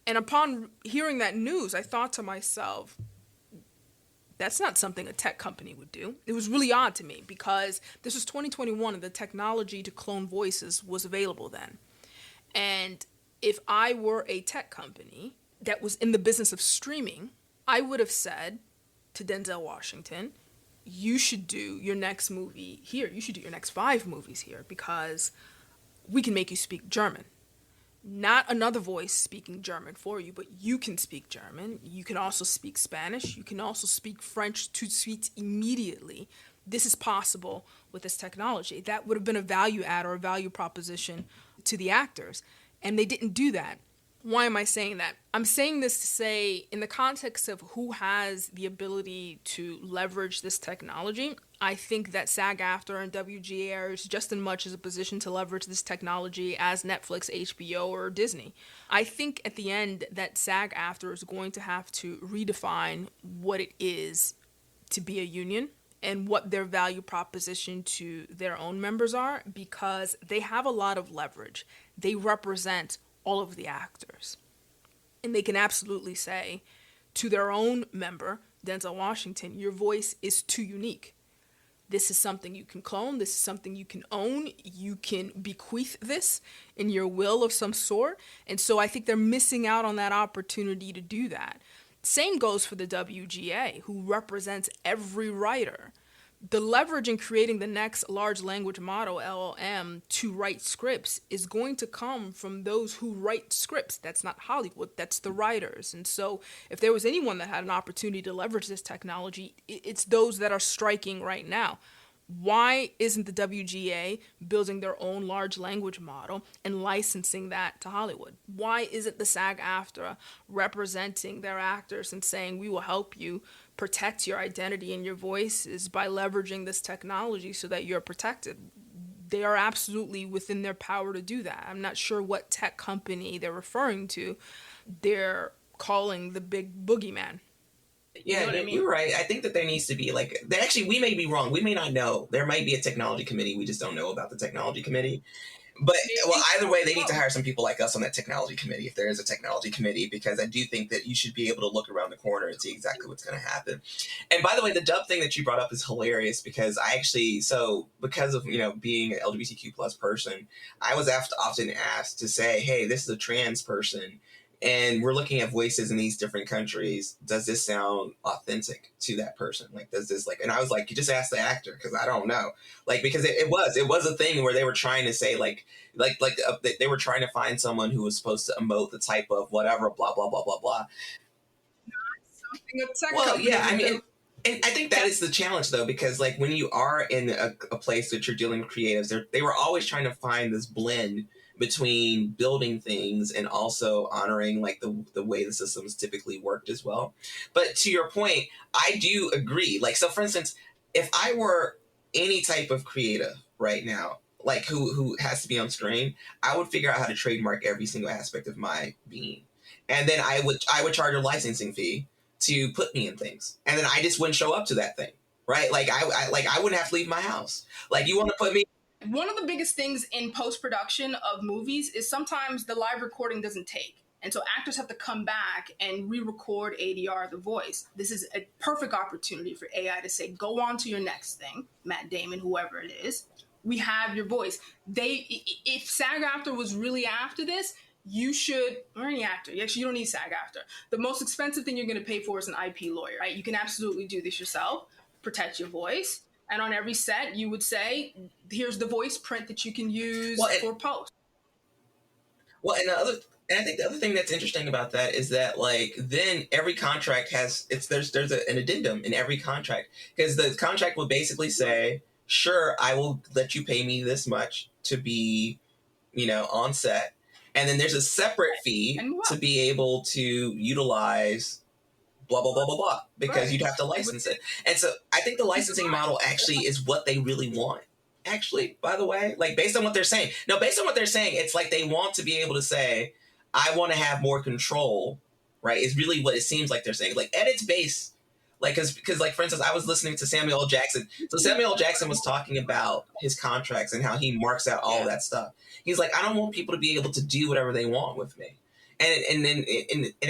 And upon hearing that news, I thought to myself, that's not something a tech company would do. It was really odd to me because this was 2021 and the technology to clone voices was available then. And if I were a tech company that was in the business of streaming, I would have said to Denzel Washington, you should do your next movie here. You should do your next 5 movies here because we can make you speak German. Not another voice speaking German for you, but you can speak German. You can also speak Spanish. You can also speak French tout de suite immediately. This is possible with this technology. That would have been a value add or a value proposition to the actors. And they didn't do that. Why am I saying that? I'm saying this to say, in the context of who has the ability to leverage this technology, I think that SAG-AFTRA and WGA are just as much as a position to leverage this technology as Netflix, HBO, or Disney. I think at the end that SAG-AFTRA is going to have to redefine what it is to be a union and what their value proposition to their own members are, because they have a lot of leverage. They represent all of the actors. And they can absolutely say to their own member, Denzel Washington, your voice is too unique. This is something you can clone. This is something you can own. You can bequeath this in your will of some sort. And so I think they're missing out on that opportunity to do that. Same goes for the WGA, who represents every writer. The leverage in creating the next large language model, LLM, to write scripts is going to come from those who write scripts. That's not Hollywood, that's the writers. And so if there was anyone that had an opportunity to leverage this technology, it's those that are striking right now. Why isn't the WGA building their own large language model and licensing that to Hollywood? Why isn't the SAG-AFTRA representing their actors and saying, we will help you protect your identity and your voices by leveraging this technology so that you're protected? they are absolutely within their power to do that. I'm not sure what tech company they're referring to. They're calling the big boogeyman. You know what I mean? You're right. I think that there needs to be like, actually, we may be wrong. We may not know. There might be a technology committee. We just don't know about the technology committee. But well, either way, they need to hire some people like us on that technology committee, if there is a technology committee, because I do think that you should be able to look around the corner and see exactly what's going to happen. And by the way, the dub thing that you brought up is hilarious, because I actually, so because of, being an LGBTQ plus person, I was often asked to say, hey, this is a trans person, and we're looking at voices in these different countries. Does this sound authentic to that person? Like, does this and I was like, you just ask the actor, because I don't know. Like, because it was a thing where they were trying to say they were trying to find someone who was supposed to emote the type of whatever, blah, blah, blah, blah, blah. Well, yeah, I mean, and I think that is the challenge, though, because like when you are in a place that you're dealing with creatives, they were always trying to find this blend between building things and also honoring like the way the systems typically worked as well. But to your point, I do agree. Like, so for instance, if I were any type of creative right now, like who has to be on screen, I would figure out how to trademark every single aspect of my being. And then I would charge a licensing fee to put me in things. And then I just wouldn't show up to that thing. Right? Like I wouldn't have to leave my house. Like, you want to put me. One of the biggest things in post-production of movies is sometimes the live recording doesn't take. And so actors have to come back and re-record ADR the voice. This is a perfect opportunity for AI to say, go on to your next thing, Matt Damon, whoever it is. We have your voice. If SAG-AFTRA was really after this, you should, or any actor, actually you don't need SAG-AFTRA. The most expensive thing you're going to pay for is an IP lawyer, right? You can absolutely do this yourself, protect your voice. And on every set, you would say, here's the voice print that you can use for post. Well, and I think the other thing that's interesting about that is that, like, then every contract has, there's an addendum in every contract, because the contract will basically say, sure, I will let you pay me this much to be, on set. And then there's a separate fee to be able to utilize blah, blah, blah, blah, blah, because you'd have to license it. And so I think the licensing model actually is what they really want. Actually, by the way, like, based on what they're saying. No, based on what they're saying, it's like they want to be able to say, I want to have more control, right? Is really what it seems like they're saying. Like, at its base, like, because like, for instance, I was listening to Samuel L. Jackson. So Samuel L. Jackson was talking about his contracts and how he marks out all that stuff. He's like, I don't want people to be able to do whatever they want with me. And then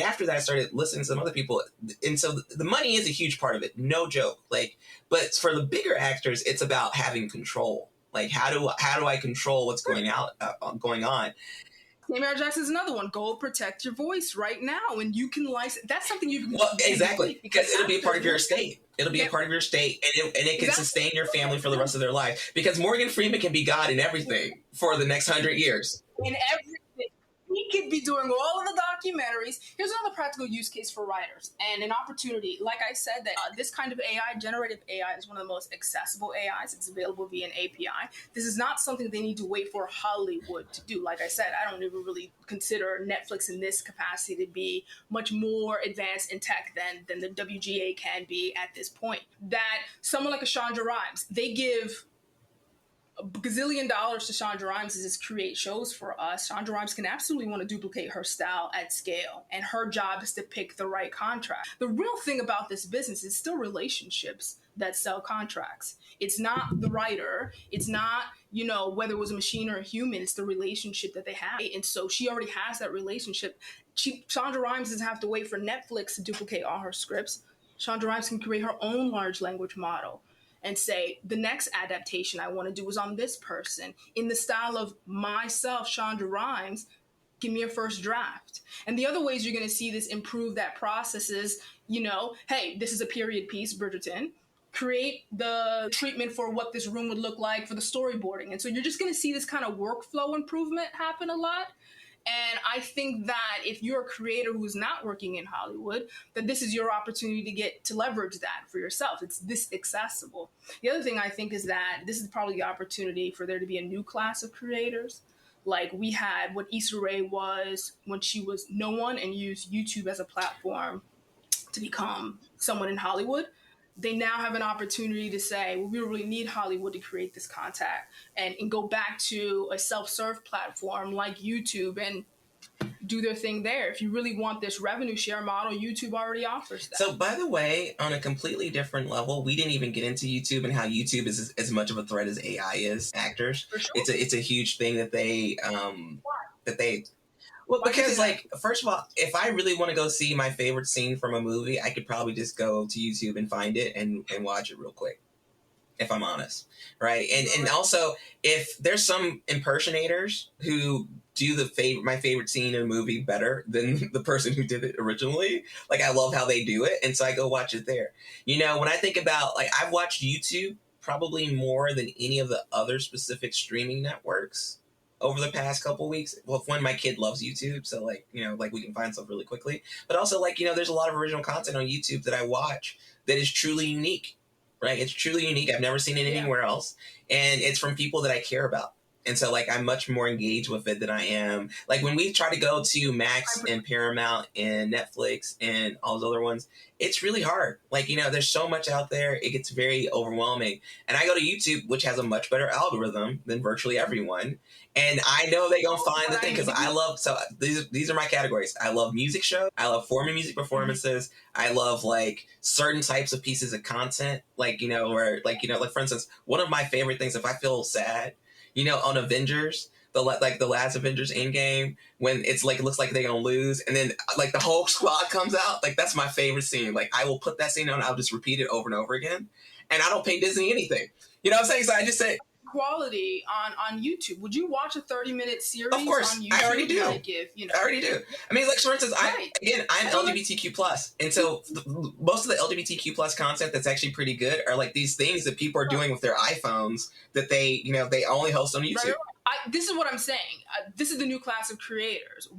after that, I started listening to some other people, and so the money is a huge part of it, no joke. Like, but for the bigger actors, it's about having control. Like, how do I control what's going on? Samuel L. Jackson is another one. Go protect your voice right now, and you can license. That's something you can. Well, exactly, because it'll be a part of your estate. It'll be a part of your estate, and it can sustain your family for the rest of their life. Because Morgan Freeman can be God in everything for the next 100 years. In everything. He could be doing all of the documentaries. Here's another practical use case for writers and an opportunity. Like I said, that this kind of AI, generative AI, is one of the most accessible AIs. It's available via an API. This is not something they need to wait for Hollywood to do. Like I said, I don't even really consider Netflix in this capacity to be much more advanced in tech than the WGA can be at this point. That someone like a Shonda Rhimes, they give a gazillion dollars to Shonda Rhimes to just create shows for us. Shonda Rhimes can absolutely want to duplicate her style at scale, and her job is to pick the right contract. The real thing about this business is still relationships that sell contracts. It's not the writer. It's not, whether it was a machine or a human. It's the relationship that they have. And so she already has that relationship. Shonda Rhimes doesn't have to wait for Netflix to duplicate all her scripts. Shonda Rhimes can create her own large language model and say, the next adaptation I want to do is on this person in the style of myself, Shonda Rhimes. Give me a first draft. And the other ways you're going to see this improve that process is, hey, this is a period piece, Bridgerton. Create the treatment for what this room would look like for the storyboarding. And so you're just going to see this kind of workflow improvement happen a lot. And I think that if you're a creator who's not working in Hollywood, that this is your opportunity to leverage that for yourself. It's this accessible. The other thing I think is that this is probably the opportunity for there to be a new class of creators. Like we had what Issa Rae was when she was no one and used YouTube as a platform to become someone in Hollywood. they now have an opportunity to say, well, we really need Hollywood to create this content and go back to a self-serve platform like YouTube and do their thing there. If you really want this revenue share model, YouTube already offers that. So, by the way, on a completely different level, we didn't even get into YouTube and how YouTube is as much of a threat as AI is. Actors, For sure. it's a huge thing that they well, Why do you because say like first of all, if I really want to go see my favorite scene from a movie, I could probably just go to YouTube and find it and watch it real quick. If I'm honest, right? And also, if there's some impersonators who do my favorite scene in a movie better than the person who did it originally, like I love how they do it, and so I go watch it there. You know, when I think about like I've watched YouTube probably more than any of the other specific streaming networks over the past couple weeks. Well, when my kid loves YouTube, so like you know, like we can find stuff really quickly, but also like you know, there's a lot of original content on YouTube that I watch that is truly unique. Right, it's truly unique. I've never seen it anywhere else, and it's from people that I care about. And so, like, I'm much more engaged with it than I am. Like, when we try to go to Max and Paramount and Netflix and all those other ones, it's really hard. Like, you know, there's so much out there. It gets very overwhelming. And I go to YouTube, which has a much better algorithm than virtually everyone. And I know they're going to find the thing because I love, so these are my categories. I love music shows. I love forming music performances. I love, like, certain types of pieces of content. Like, you know, where, like, you know, like, for instance, one of my favorite things, if I feel sad, you know, on Avengers, the last Avengers Endgame, when it's like it looks like they're gonna lose, and then like the whole squad comes out, like that's my favorite scene. Like I will put that scene on, I'll just repeat it over and over again, and I don't pay Disney anything. You know what I'm saying? So I just say quality on YouTube. Would you watch a 30-minute series of course, on YouTube? I already do. Like if, you know, I already do. I mean, like for instance, Right. I'm LGBTQ plus, and so most of the LGBTQ plus content that's actually pretty good are like these things that people are doing with their iPhones that they they only host on YouTube. Right. This is what I'm saying. This is the new class of creators.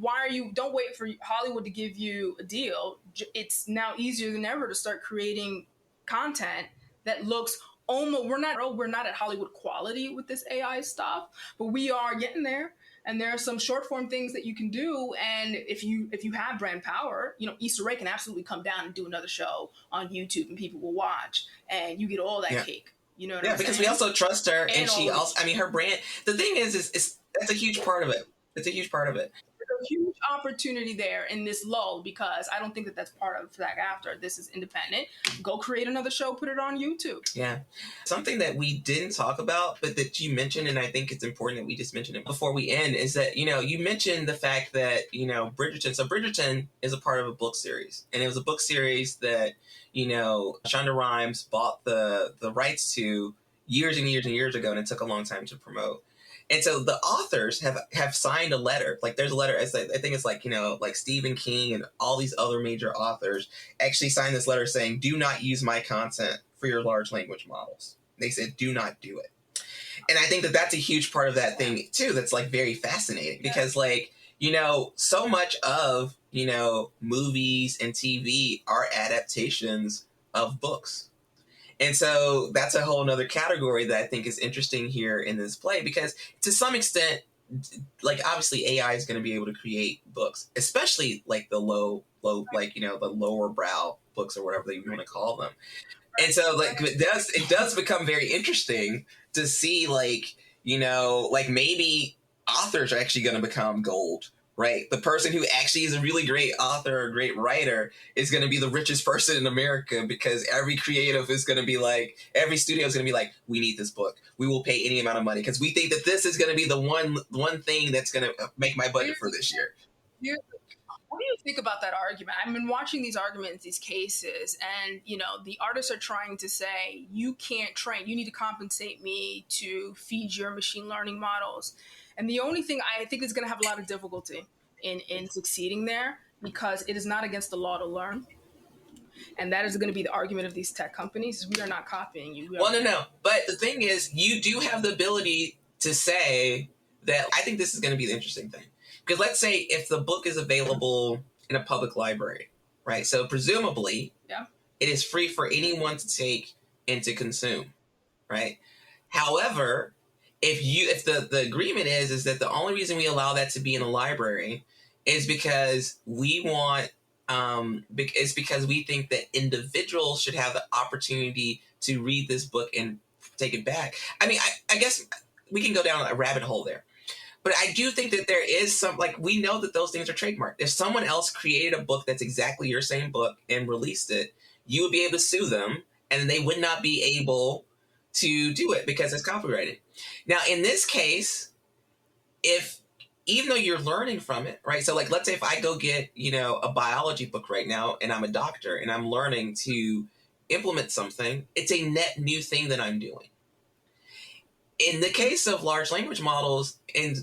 Don't wait for Hollywood to give you a deal. It's now easier than ever to start creating content that looks almost, we're not at Hollywood quality with this AI stuff, but we are getting there. And there are some short form things that you can do. And if you have brand power, you know, Issa Rae can absolutely come down and do another show on YouTube and people will watch and you get all that cake. You know what I'm saying? Because we also trust her, and she also, I mean, her brand. The thing is that's a huge part of it. It's a huge part of it. There's a huge opportunity there in this lull because I don't think that that's part of SAG after. This is independent. Go create another show, put it on YouTube. Yeah. Something that we didn't talk about, but that you mentioned, and I think it's important that we just mention it before we end, is that, you know, you mentioned the fact that, you know, Bridgerton. So Bridgerton is a part of a book series, and it was a book series that, you know, Shonda Rhimes bought the rights to years and years and years ago, and it took a long time to promote. And so the authors have signed a letter. Like there's a letter, I think it's like, you know, like Stephen King and all these other major authors actually signed this letter saying, do not use my content for your large language models. They said, do not do it. And I think that that's a huge part of that thing too. That's like very fascinating because like, you know, so much of, you know, movies and TV are adaptations of books. And so that's a whole nother category that I think is interesting here in this play because to some extent, like obviously AI is going to be able to create books, especially like the low, like, you know, the lower brow books or whatever you want to call them. And so like it does become very interesting to see like, you know, like maybe authors are actually going to become gold. Right. The person who actually is a really great author or great writer is going to be the richest person in America because every creative is going to be like, every studio is going to be like, we need this book. We will pay any amount of money because we think that this is going to be the one thing that's going to make my budget for this year. What do you think about that argument? I've been watching these arguments, these cases, and, you know, the artists are trying to say, you can't train. You need to compensate me to feed your machine learning models. And the only thing I think is going to have a lot of difficulty in succeeding there because it is not against the law to learn. And that is going to be the argument of these tech companies. We are not copying you. No. But the thing is, you do have the ability to say that I think this is going to be the interesting thing. Because let's say if the book is available in a public library, right? So presumably, it is free for anyone to take and to consume, right? However, if the agreement is that the only reason we allow that to be in a library is because we want It's because we think that individuals should have the opportunity to read this book and take it back. I mean, I guess we can go down a rabbit hole there. But I do think that there is some, like, we know that those things are trademarked. If someone else created a book that's exactly your same book and released it, you would be able to sue them, and they would not be able to do it because it's copyrighted. Now, in this case, if even though you're learning from it, right? So, like, let's say if I go get, a biology book right now, and I'm a doctor and I'm learning to implement something, it's a net new thing that I'm doing. In the case of large language models, and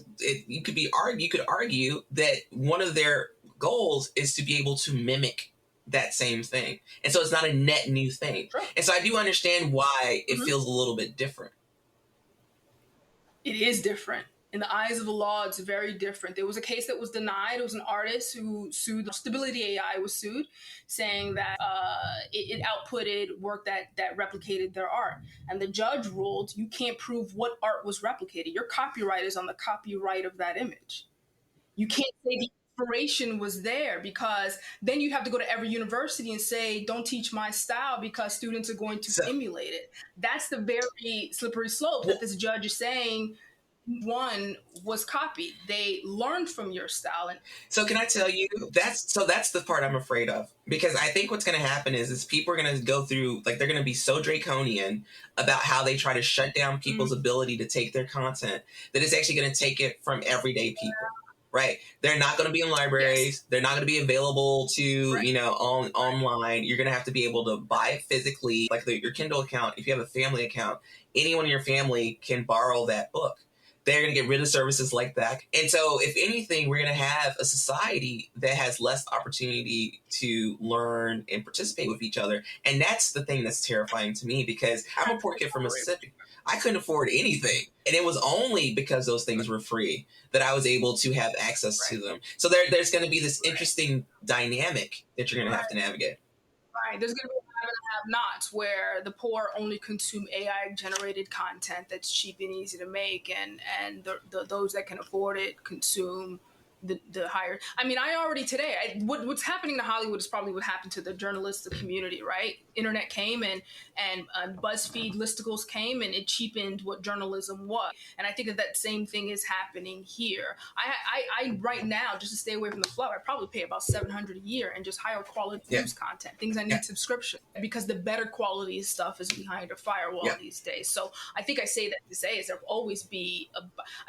you could argue that one of their goals is to be able to mimic that same thing, and so it's not a net new thing. Sure. And so I do understand why it feels a little bit different. It is different. In the eyes of the law, it's very different. There was a case that was denied. It was an artist who sued. Stability AI was sued, saying that it outputted work that replicated their art. And the judge ruled you can't prove what art was replicated. Your copyright is on the copyright of that image. You can't say the inspiration was there, because then you have to go to every university and say, don't teach my style because students are going to emulate it. That's the very slippery slope that this judge is saying. One was copied. They learned from your style. And so can I tell you, that's the part I'm afraid of, because I think what's going to happen is people are going to go through, like, they're going to be so draconian about how they try to shut down people's ability to take their content that it's actually going to take it from everyday people. Right. They're not going to be in libraries. Yes. They're not going to be available to, online. You're going to have to be able to buy it physically, like your Kindle account. If you have a family account, anyone in your family can borrow that book. They're going to get rid of services like that. And so, if anything, we're going to have a society that has less opportunity to learn and participate with each other. And that's the thing that's terrifying to me, because I'm a poor kid from Mississippi. I couldn't afford anything. And it was only because those things were free that I was able to have access to them. So there's going to be this interesting dynamic that you're going to have to navigate. Right. There's going to be have-nots where the poor only consume AI-generated content that's cheap and easy to make, and those that can afford it consume the higher. I mean, I already today, what's happening to Hollywood is probably what happened to the journalistic community, right? Internet came and BuzzFeed listicles came, and it cheapened what journalism was. And I think that same thing is happening here. I right now, just to stay away from the flow, I probably pay about $700 a year and just higher quality news content, things I need subscription, because the better quality stuff is behind a firewall these days. So I think I say that to say is there will always be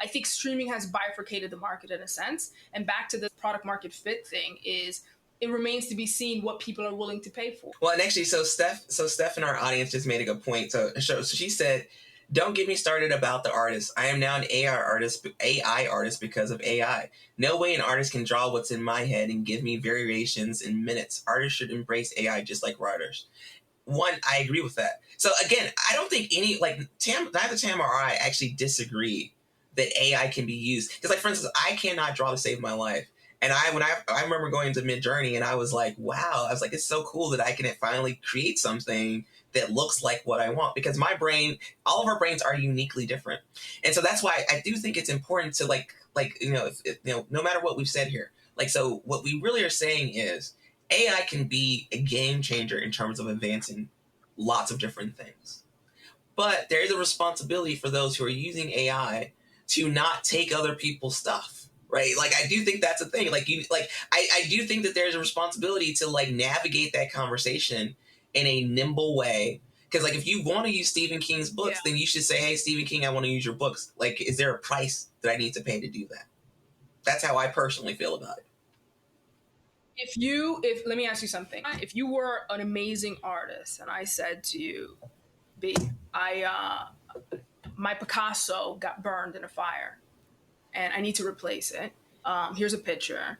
I think streaming has bifurcated the market in a sense. And back to the product market fit thing is, it remains to be seen what people are willing to pay for. Well, and actually, so Steph in our audience just made a good point. So she said, "Don't get me started about the artist. I am now an AI artist because of AI. No way an artist can draw what's in my head and give me variations in minutes. Artists should embrace AI just like writers." One, I agree with that. So again, I don't think neither Tam or I actually disagree that AI can be used. Because, like, for instance, I cannot draw to save my life. And I remember going to Midjourney, and I was like, wow. I was like, it's so cool that I can finally create something that looks like what I want. Because my brain, all of our brains are uniquely different. And so that's why I do think it's important to, no matter what we've said here. Like, so what we really are saying is AI can be a game changer in terms of advancing lots of different things. But there is a responsibility for those who are using AI to not take other people's stuff, right? Like, I do think that's a thing. I do think that there's a responsibility to, like, navigate that conversation in a nimble way. Because, like, if you want to use Stephen King's books, then you should say, hey, Stephen King, I want to use your books. Like, is there a price that I need to pay to do that? That's how I personally feel about it. Let me ask you something. If you were an amazing artist and I said to you, B, my Picasso got burned in a fire and I need to replace it. Here's a picture.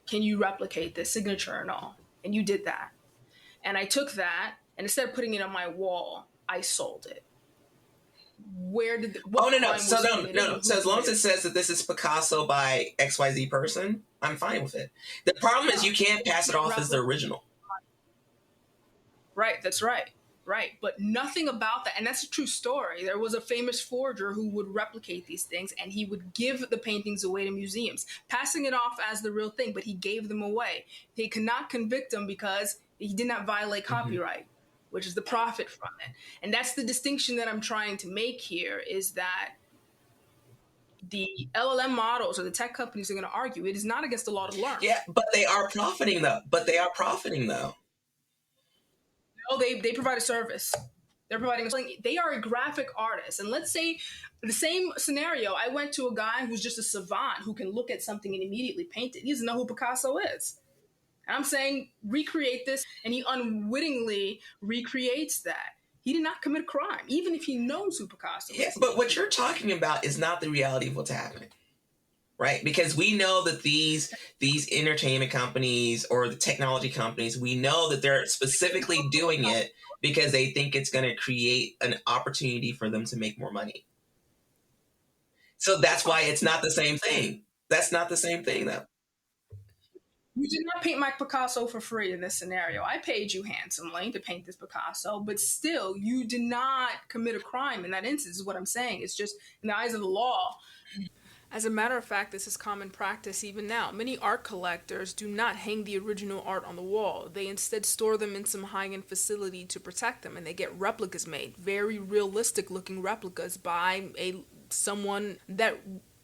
Can you replicate this signature and all? And you did that. And I took that, and instead of putting it on my wall, I sold it. Where did no. So as long as it says that this is Picasso by XYZ person, I'm fine with it. The problem is you can't pass it off as the original. Right, that's right. Right, but nothing about that. And that's a true story. There was a famous forger who would replicate these things and he would give the paintings away to museums, passing it off as the real thing, but he gave them away. They could not convict him because he did not violate copyright, which is the profit from it. And that's the distinction that I'm trying to make here, is that the LLM models or the tech companies are going to argue it is not against the law to learn. Yeah, but they are profiting though. No, they provide a service. They're providing. They are a graphic artist, and let's say the same scenario. I went to a guy who's just a savant who can look at something and immediately paint it. He doesn't know who Picasso is. And I'm saying recreate this, and he unwittingly recreates that. He did not commit a crime, even if he knows who Picasso is. Yeah, but what you're talking about is not the reality of what's happening. Right? Because we know that these entertainment companies or the technology companies, we know that they're specifically doing it because they think it's going to create an opportunity for them to make more money. So that's why it's not the same thing. That's not the same thing, though. You did not paint my Picasso for free in this scenario. I paid you handsomely to paint this Picasso, but still, you did not commit a crime in that instance, is what I'm saying. It's just, in the eyes of the law. As a matter of fact, this is common practice even now. Many art collectors do not hang the original art on the wall. They instead store them in some high-end facility to protect them, and they get replicas made, very realistic-looking replicas by someone that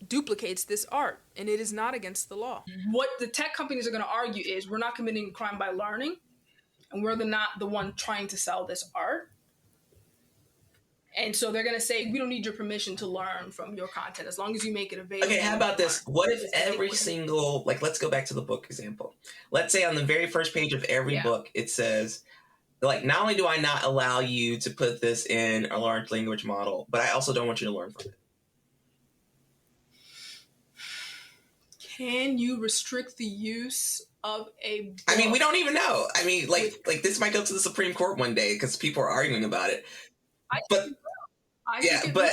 duplicates this art, and it is not against the law. What the tech companies are going to argue is we're not committing a crime by learning, and we're not the one trying to sell this art. And so they're going to say, we don't need your permission to learn from your content as long as you make it available. Okay, how about this? What if every single, like, let's go back to the book example. Let's say on the very first page of every book, it says, like, not only do I not allow you to put this in a large language model, but I also don't want you to learn from it. Can you restrict the use of a book? I mean, we don't even know. I mean, like this might go to the Supreme Court one day because people are arguing about it. I think it will.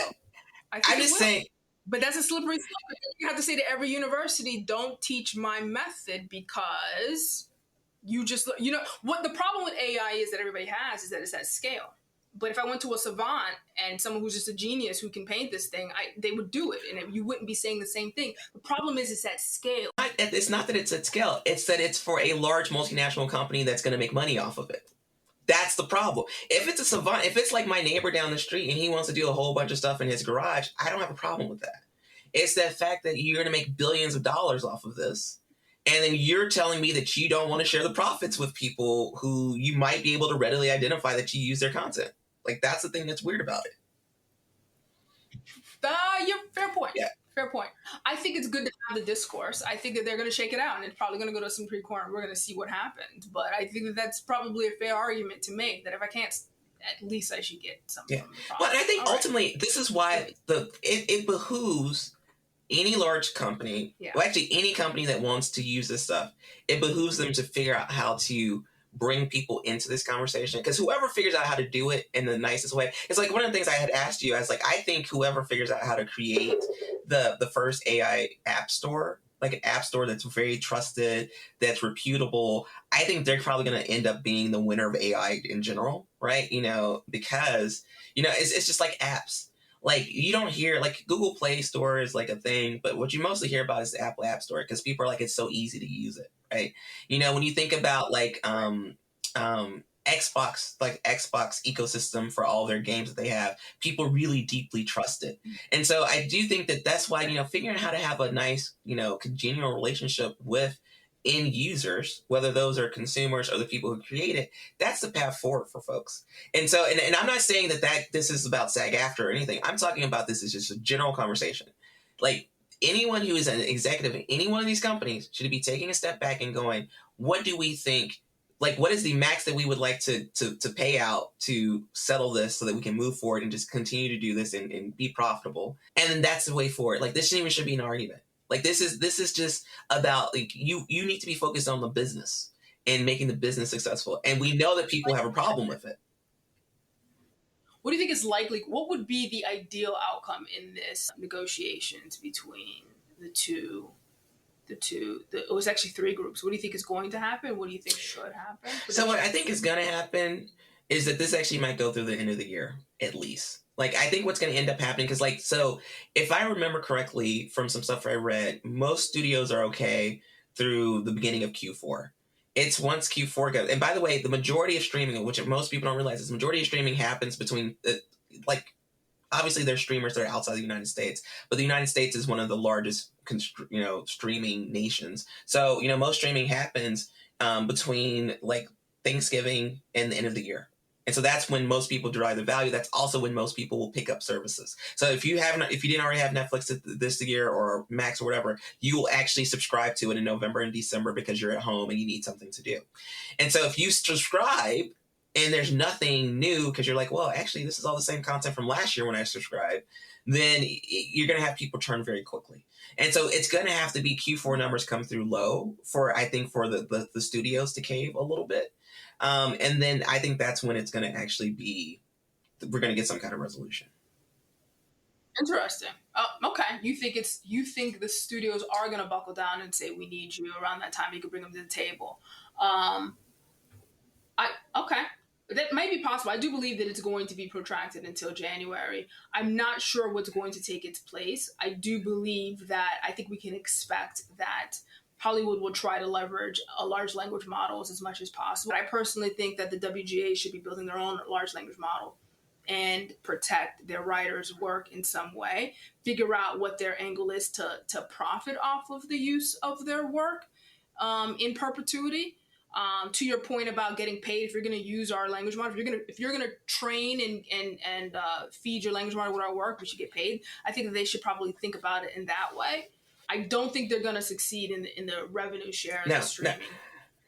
I'm just saying. But that's a slippery slope. You have to say to every university, don't teach my method because you just, what the problem with AI is that everybody has is that it's at scale. But if I went to a savant and someone who's just a genius who can paint this thing, they would do it, and you wouldn't be saying the same thing. The problem is it's at scale. It's not that it's at scale. It's that it's for a large multinational company that's going to make money off of it. That's the problem. If it's a savant, if it's like my neighbor down the street and he wants to do a whole bunch of stuff in his garage, I don't have a problem with that. It's that fact that you're going to make billions of dollars off of this. And then you're telling me that you don't want to share the profits with people who you might be able to readily identify that you use their content. Like, that's the thing that's weird about it. Yeah, fair point. Yeah. Fair point. I think it's good to have the discourse. I think that they're going to shake it out, and it's probably going to go to Supreme Court, and we're going to see what happens. But I think that that's probably a fair argument to make, that if I can't, at least I should get something from the problem. Well, and I think ultimately this is why it behooves any large company, well, actually any company that wants to use this stuff, it behooves them to figure out how to bring people into this conversation, because whoever figures out how to do it in the nicest way, it's like one of the things I had asked you, I was like, I think whoever figures out how to create the first AI app store, like an app store that's very trusted, that's reputable, I think they're probably going to end up being the winner of AI in general, right? Because it's just like apps. Like, you don't hear, like, Google Play Store is like a thing, but what you mostly hear about is the Apple App Store, because people are like, it's so easy to use it, right? When you think about like Xbox ecosystem for all their games that they have, people really deeply trust it. And so I do think that that's why, figuring out how to have a nice, congenial relationship with end users, whether those are consumers or the people who create it, that's the path forward for folks. And so, and I'm not saying that this is about SAG-AFTRA or anything. I'm talking about this as just a general conversation. Like, anyone who is an executive in any one of these companies should be taking a step back and going, what do we think? Like, what is the max that we would like to pay out to settle this so that we can move forward and just continue to do this and be profitable? And then that's the way forward. Like, this shouldn't even be an argument. Like, this is just about, like, you need to be focused on the business and making the business successful. And we know that people have a problem with it. What do you think is likely? What would be the ideal outcome in this negotiations between the two? It was actually three groups. What do you think is going to happen? What do you think should happen? So what I think is going to happen is that this actually might go through the end of the year, at least. Like, I think what's going to end up happening, because, like, so if I remember correctly from some stuff I read, most studios are okay through the beginning of Q4. It's once Q4 goes, and by the way, the majority of streaming, which most people don't realize, is the majority of streaming happens between, like, obviously there's streamers that are outside the United States, but the United States is one of the largest, streaming nations. So, most streaming happens between, like, Thanksgiving and the end of the year. And so that's when most people derive the value. That's also when most people will pick up services. So if you didn't already have Netflix this year or Max or whatever, you will actually subscribe to it in November and December because you're at home and you need something to do. And so if you subscribe and there's nothing new because you're like, well, actually, this is all the same content from last year when I subscribed, then you're going to have people turn very quickly. And so it's going to have to be Q4 numbers come through low for the studios to cave a little bit. And then I think that's when it's going to actually be, we're going to get some kind of resolution. Interesting. Okay. You think the studios are going to buckle down and say, we need you around that time. You could bring them to the table. Okay. That might be possible. I do believe that it's going to be protracted until January. I'm not sure what's going to take its place. I do believe that I think we can expect that Hollywood will try to leverage large language models as much as possible. I personally think that the WGA should be building their own large language model and protect their writers' work in some way, figure out what their angle is to profit off of the use of their work in perpetuity. To your point about getting paid, if you're going to use our language model, if you're gonna train and feed your language model with our work, we should get paid. I think that they should probably think about it in that way. I don't think they're going to succeed in the revenue share of streaming.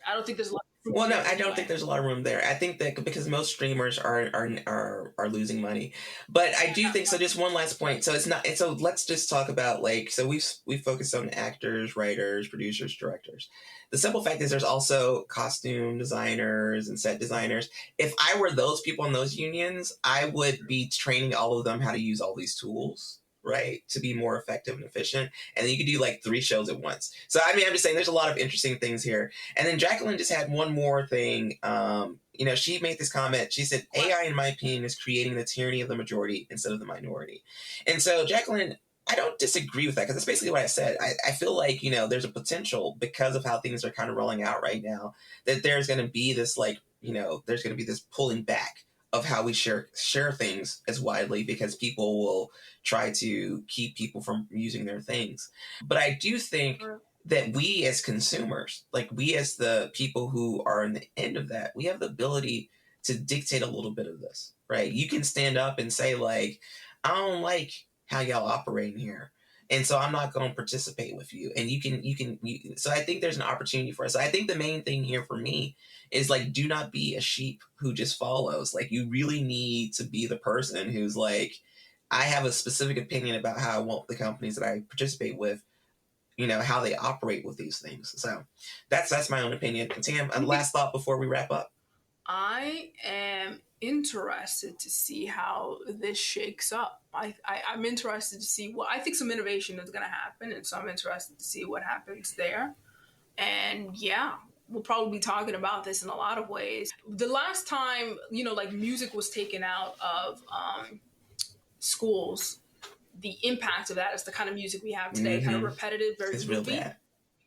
I don't think there's a lot. Well, no, I don't think there's a lot of room there. I think that because most streamers are losing money, but I do think so. Just one last point. So it's not. And so let's just talk about we've focused on actors, writers, producers, directors. The simple fact is there's also costume designers and set designers. If I were those people in those unions, I would be training all of them how to use all these tools, right, to be more effective and efficient. And then you could do 3 shows at once. So, I mean, I'm just saying there's a lot of interesting things here. And then Jacqueline just had one more thing. She made this comment. She said, AI, in my opinion, is creating the tyranny of the majority instead of the minority. And so, Jacqueline, I don't disagree with that because that's basically what I said. I feel like, there's a potential because of how things are kind of rolling out right now that there's going to be this there's going to be this pulling back of how we share things as widely because people will try to keep people from using their things. But I do think that we as consumers, we as the people who are in the end of that, we have the ability to dictate a little bit of this, right? You can stand up and say I don't like how y'all operating here. And so I'm not going to participate with you. And you can. So I think there's an opportunity for us. So I think the main thing here for me is do not be a sheep who just follows. You really need to be the person who's I have a specific opinion about how I want the companies that I participate with, how they operate with these things. So that's my own opinion. And Tam, a last thought before we wrap up. I am interested to see how this shakes up. I'm interested to see I think some innovation is going to happen, and so I'm interested to see what happens there. And yeah, we'll probably be talking about this in a lot of ways. The last time, music was taken out of schools, the impact of that is the kind of music we have today, kind of repetitive, very it's loopy. Real bad.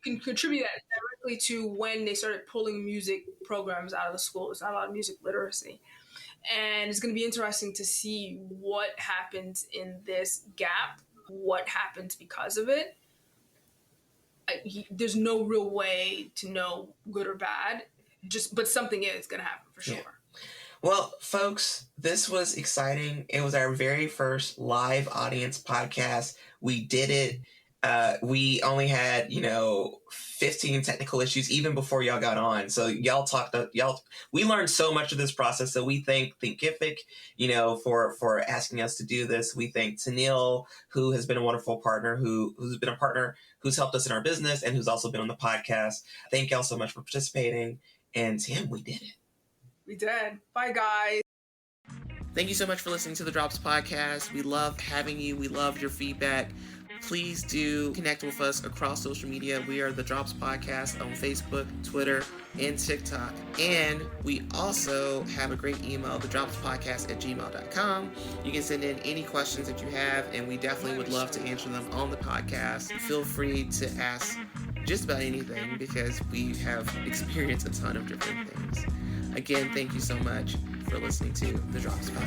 Can contribute that directly to when they started pulling music programs out of the school. There's not a lot of music literacy. And it's going to be interesting to see what happens in this gap, what happens because of it. There's no real way to know good or bad, but something is going to happen for sure. Yeah. Well, folks, this was exciting. It was our very first live audience podcast. We did it. We only had, 15 technical issues even before y'all got on. So we learned so much of this process. So we thank Thinkific, for asking us to do this. We thank Tanil, who has been a wonderful partner, who's been a partner, who's helped us in our business and who's also been on the podcast. Thank y'all so much for participating. And Tim, we did it. We did. Bye, guys. Thank you so much for listening to the Drops Podcast. We love having you. We love your feedback. Please do connect with us across social media. We are the Drops Podcast on Facebook, Twitter, and TikTok. And we also have a great email, thedropspodcast@gmail.com. You can send in any questions that you have, and we definitely would love to answer them on the podcast. Feel free to ask just about anything because we have experienced a ton of different things. Again, thank you so much for listening to the Drops Podcast.